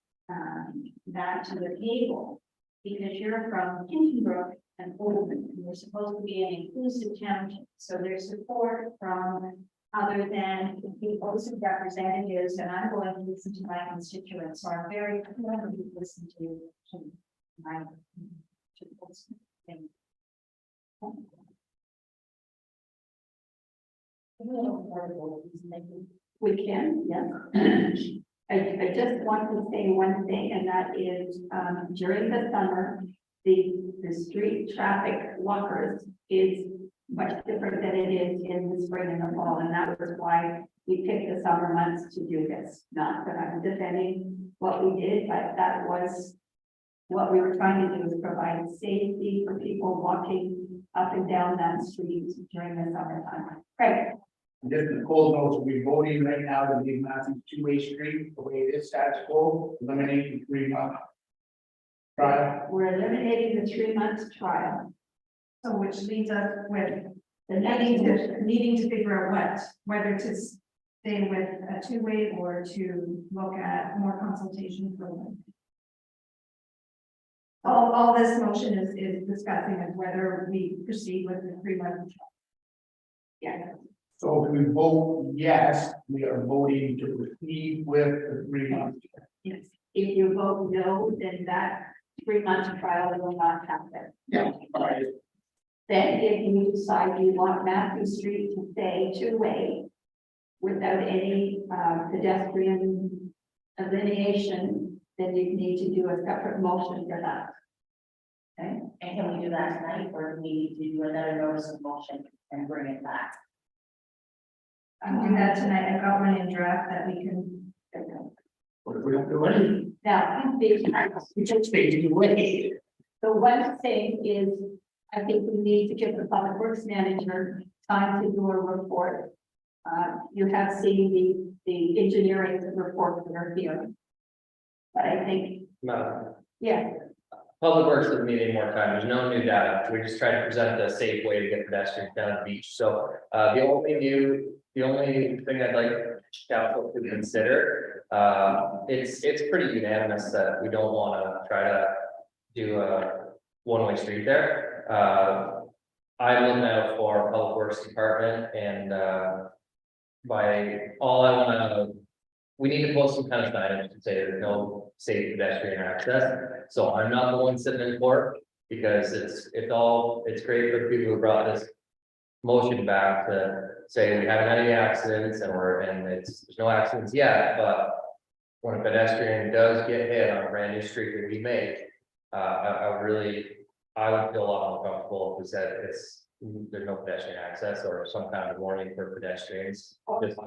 back to the table, because you're from Hintonbrook and Oldham, and we're supposed to be an inclusive township. So there's support from other than the people's representatives, and I'm going to listen to my constituents. So I'm very glad to listen to my constituents. We can, yes. I just want to say one thing, and that is, during the summer, the street traffic walkers is much different than it is in the spring and the fall, and that was why we picked the summer months to do this. Not that I'm defending what we did, but that was what we were trying to do, is provide safety for people walking up and down that street during the summertime. Right. Just the cold notes, we're voting right now to leave Matthew two-way street, the way it is status quo, eliminate the 3 month trial. We're eliminating the 3 months trial. So which leads us with The needing to figure out whether to stay with a two-way or to look at more consultation for them. All this motion is discussing is whether we proceed with the 3 month. Yeah. So if we vote yes, we are voting to proceed with the 3 months. Yes. If you vote no, then that 3 month trial will not happen. Yeah, all right. Then if you decide you want Matthew Street to stay two-way without any pedestrian delineation, then you need to do a separate motion for that. Okay, And can we do that tonight, or do we need to do another notice of motion and bring it back? I'll do that tonight. I've got one in draft that we can. What if we don't do anything? now, We just faded away. the one thing is, I think we need to give the public works manager time to do a report. You have seen the engineering report for their field. But I think, No, yeah, Public Works is needing more time. There's no new data. We just try to present a safe way to get pedestrians down the beach. So the only thing I'd like council to consider, it's pretty unanimous that we don't want to try to do a one-way street there. I look now for Public Works Department and we need to post some kind of signage to say there's no safe pedestrian access. So I'm not the one sitting in court because it's great for the people who brought this motion back to say we haven't had any accidents and there's no accidents yet, but when a pedestrian does get hit on a brand new street that we make, I would feel a lot more comfortable if we said there's no pedestrian access or some kind of warning for pedestrians. Just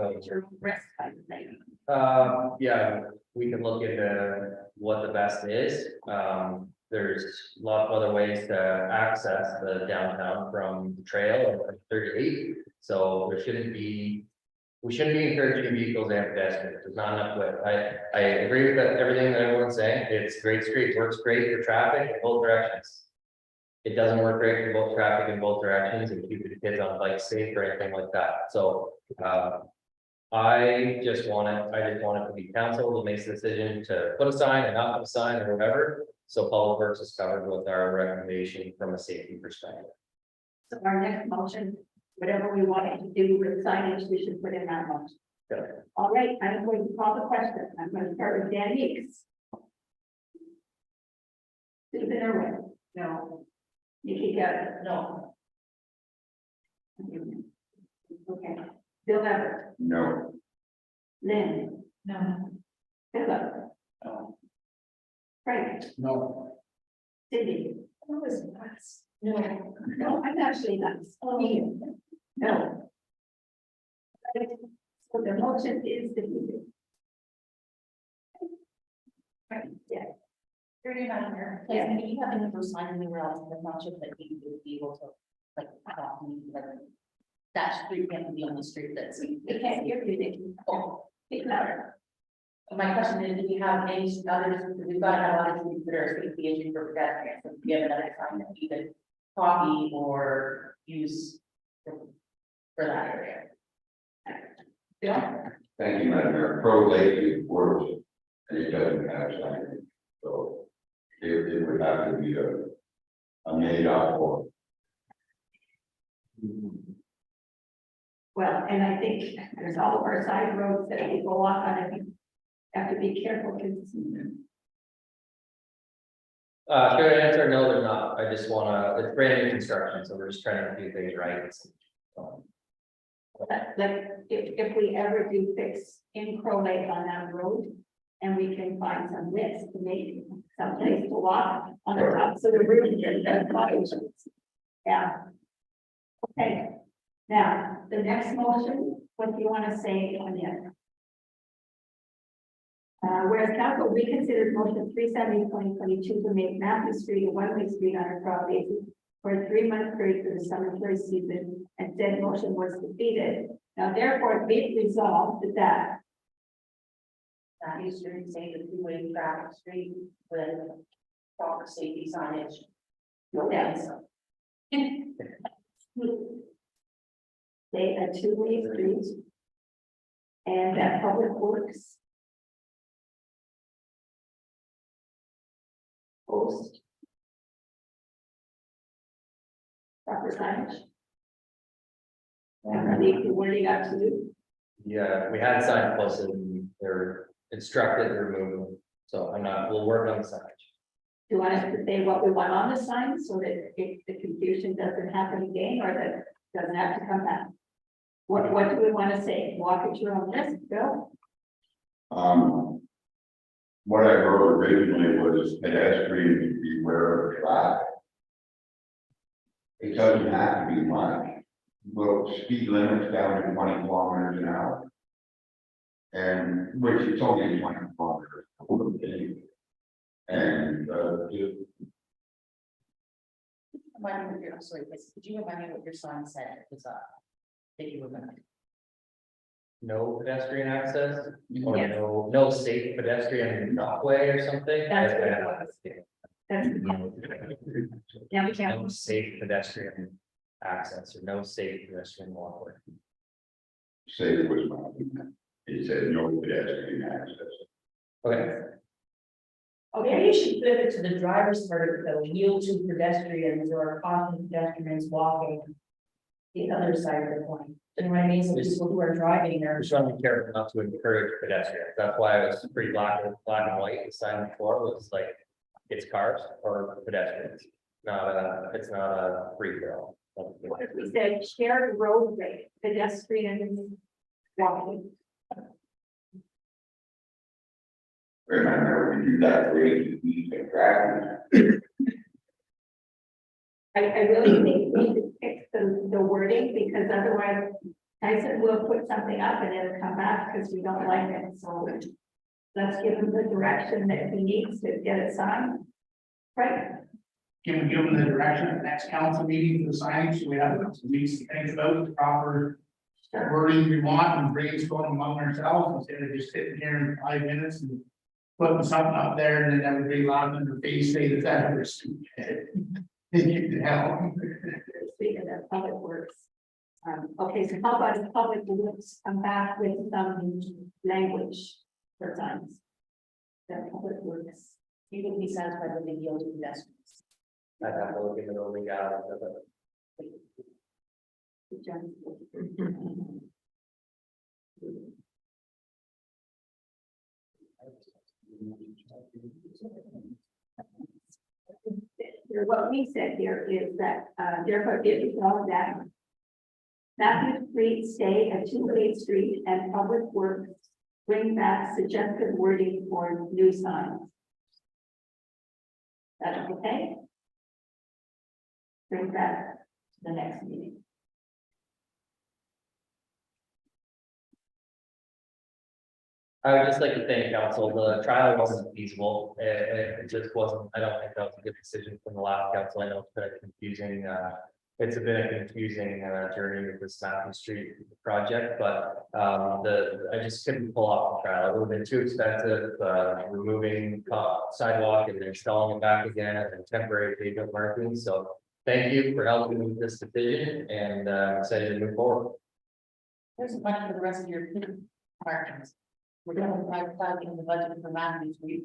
risk kind of thing. Yeah, we can look into what the best is. There's a lot of other ways to access the downtown from the trail and from 38. So we shouldn't be encouraging vehicles and pedestrians. There's not enough width. I agree with everything that everyone's saying. It's a great street, works great for traffic in both directions. It doesn't work great for both traffic in both directions and keeping the kids on bikes safe or anything like that. So I just want it to be council who makes the decision to put a sign and not put a sign or whatever. So Public Works is covered with our recommendation from a safety perspective. So our next motion, whatever we wanted to do with signage, we should put in that motion. Okay. All right, I'm going to call the question. I'm going to start with Dan Meeks. Susan Irwin. No. Nikki Getta. No. Okay. Bill Everett. No. Lynn. No. Philip. No. Frank. No. Cindy. Who was last? No. No, I'm actually not. No. So the motion is defeated. Right, yeah. Through you, Madam Mayor, Yeah. like, do you have any of those signs anywhere else in the township that you would be able to, like, that street can't be on the street that's. We can't hear you, Nikki. Oh, Speak louder. my question is, do you have any others, we've got to have other streets that are a safety issue for pedestrians, so do you have another sign that you could copy or use for that area? Yeah. Thank you, Madam Mayor. Pro Lake works and it doesn't have signage. So it would have to be a made up or. Well, and I think there's all of our side roads that people walk on, and you have to be careful because. Good answer, no, they're not. I just it's brand new construction, so we're just trying to do things right. Like, if we ever do fix in Crow Lake on that road, and we can find some width to make some place to walk on the top, so the roof. Yeah. Okay, now, the next motion, what do you want to say on it? Whereas council reconsidered motion 370/2022 to make Matthew Street a one-way street on our property for a 3-month period for the summer tourist season, and said motion was defeated. Now therefore, be it resolved that That you should say the two-way traffic street with proper safety signage. no doubt. Say a two-way street. And that Public Works. Post. Proper signage. And leave the wording up to you. Yeah, we had signs posted and they're instructed to remove them. So we'll work on the signage. Do you want us to say what we want on the sign so that if the confusion doesn't happen again, or that doesn't have to come back? What do we want to say? Walk at your own risk, Bill? what I wrote originally was pedestrians beware of traffic. It doesn't have to be much. Well, speed limits down to 20 kilometers an hour. And which it's only 20 kilometers. And just Remind me what your, I'm sorry, could you remind me what your sign said? It was, that you were gonna. No pedestrian access or Yes. no safe pedestrian walkway or something? That's what it was. That's, yeah, we can't. No safe pedestrian access or no safe pedestrian walkway. say it was my, it said no pedestrian access. Okay. Maybe you should flip it to the driver's part of it, though, yield to pedestrians or caution pedestrians walking. The other side of the coin, and what I mean, so people who are driving there. We're trying to be careful not to encourage pedestrians. That's why it was pretty black and white. The sign before was like, it's cars or pedestrians. It's not a free for all. What if we said shared roadway, pedestrian walking? Remember, we do that rate, we can track. I really think we need to fix the wording, because otherwise Tyson will put something up and it'll come back because we don't like it, so let's give him the direction that he needs to get it signed. Right? Can we give them the direction at the next council meeting for the signage, so we have some weeks to think about the proper wording we want and brainstorm among ourselves instead of just sitting here in 5 minutes and putting something up there and then everybody loud in their face say that that was stupid. Thank you, hell. Speaking of public works. Okay, so how about if public works come back with some language for signs? The public works. You would be satisfied with the yield to pedestrians. I'd have to look into the legality of it. What we said here is that, therefore, it is all that Matthew Street stay a two-way street and public works bring back suggested wording for new signs. That's okay? Bring that to the next meeting. I would just like to thank council. The trial wasn't feasible. It just wasn't, I don't think that was a good decision from the last council. I know it's been a confusing, journey with this Matthew Street project, but I just couldn't pull off the trial. It would have been too expensive, removing sidewalk and then installing it back again and temporary pavement markings. So thank you for helping with this decision, and excited to move forward. There's a bunch for the rest of your markings. We're going to try in the budget for Matthews. We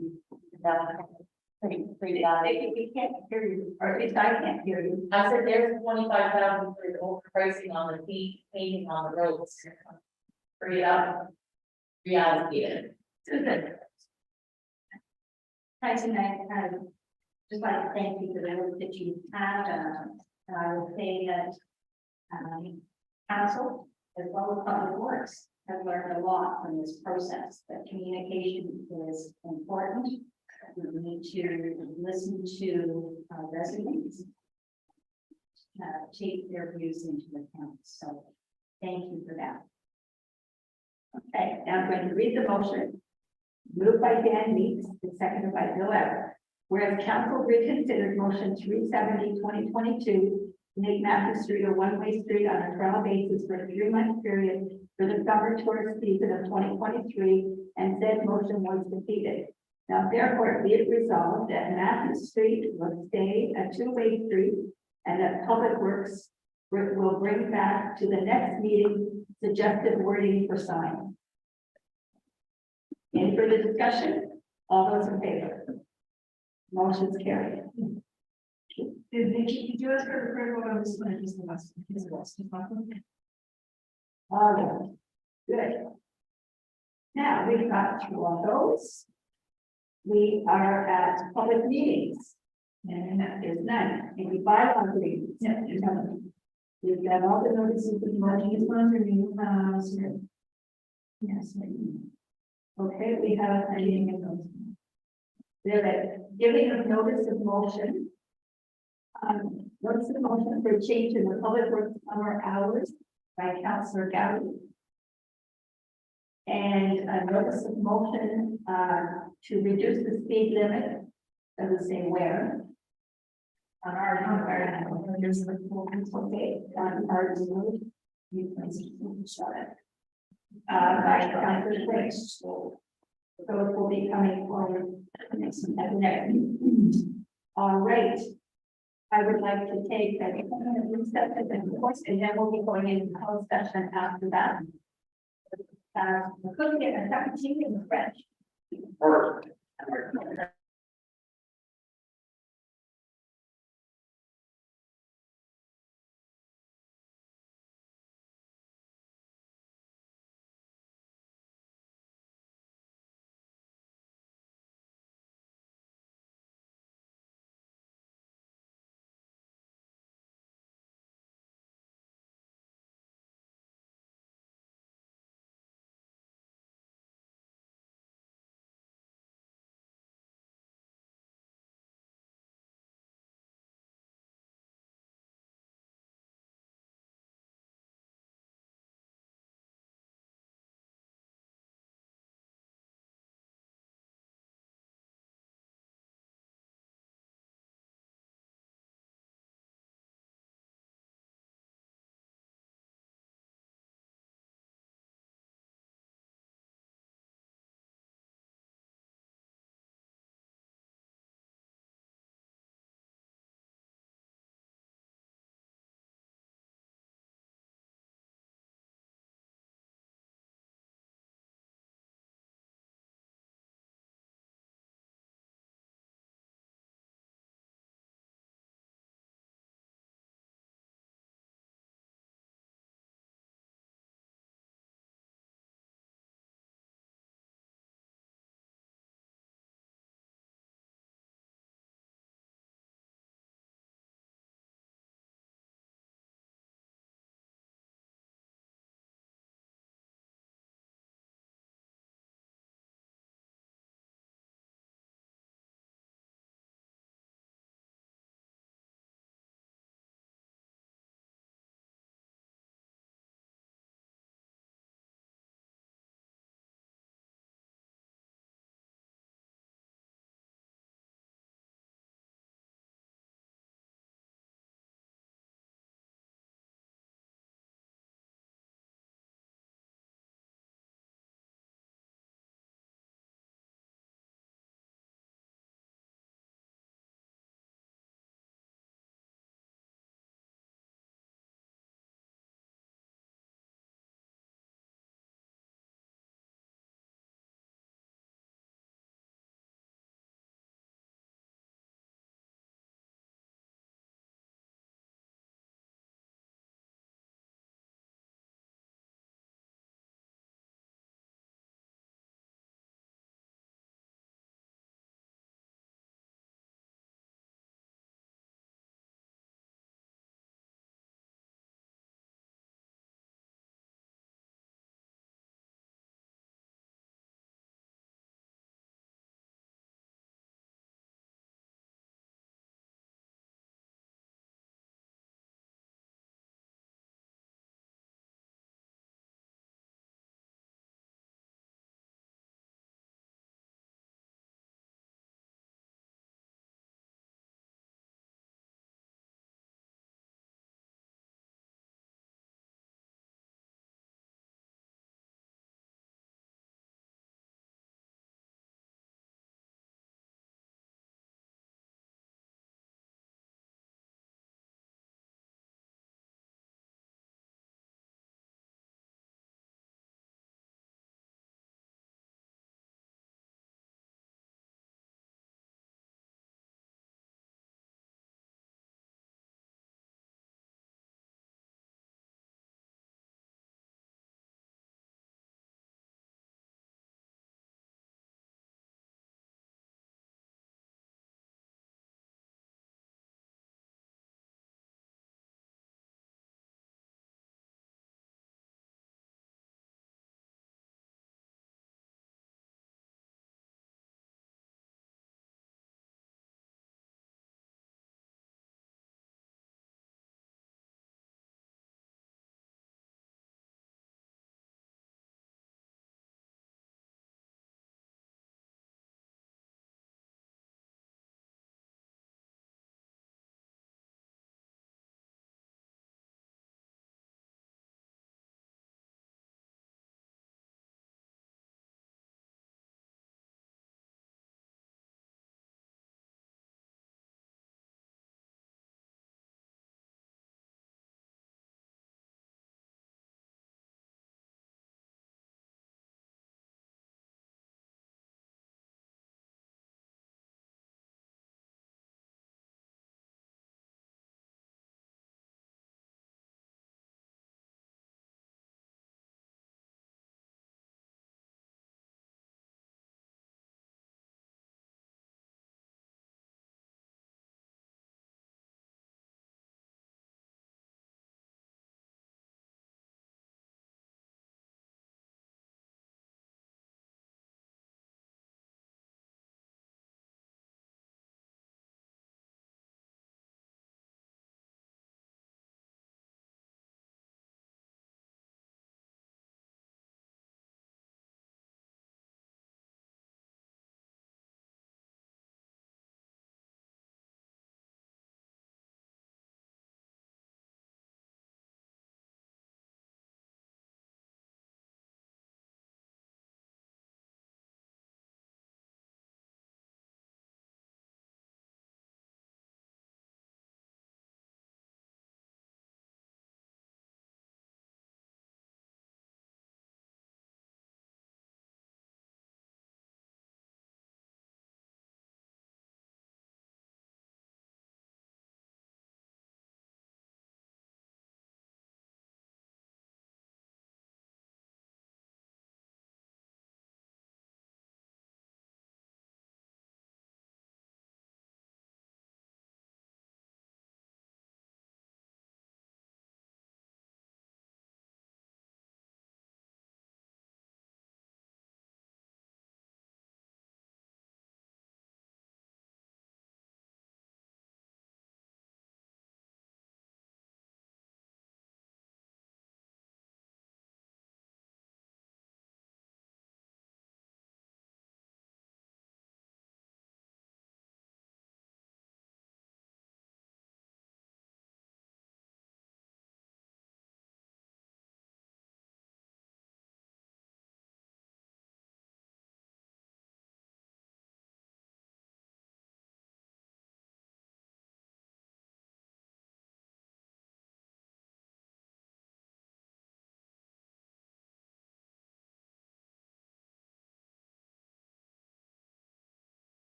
pretty bad. We can't hear you, or at least I can't hear you. I said there's 25,000 for the overpricing on the painting on the roads. Free it up. Reallocated. Susan. Hi, tonight, just like to thank you for the work that you have done. And I would say that council, as well as public works, have learned a lot from this process. That communication is important. We need to listen to residents, take their views into account. So thank you for that. Okay, now I'm going to read the motion. Moved by Dan Meeks and seconded by Bill Everett. Whereas council reconsidered motion 370-2022 to make Matthew Street a one-way street on a trial basis for a 3-month period for the summer tourist season of 2023, and said motion was defeated. Now therefore be it resolved that Matthew Street will stay a two-way street, and that Public Works will bring back to the next meeting suggested wording for sign. Any further discussion? All those in favor? Motion's carried. Did you ask for the approval of this one? Just the last. All right, good. Now we've got through all those. We are at public meetings. And there's none. Any bylaw readings? No, there's none. We've got all the notices of the morning is on review. Yes. Okay, we have a meeting in those. The giving of notice of motion. Notice of motion for change in the public works summer hours by Councillor Gowdy. And a notice of motion to reduce the speed limit, doesn't say where. On our, there's the okay, on our road. You can shut it. By Councillor French. So it will be coming forward at the next meeting. All right. I would like to take that recess and course, and then we'll be going into closed session after that. Could get a second team in French.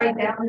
Right down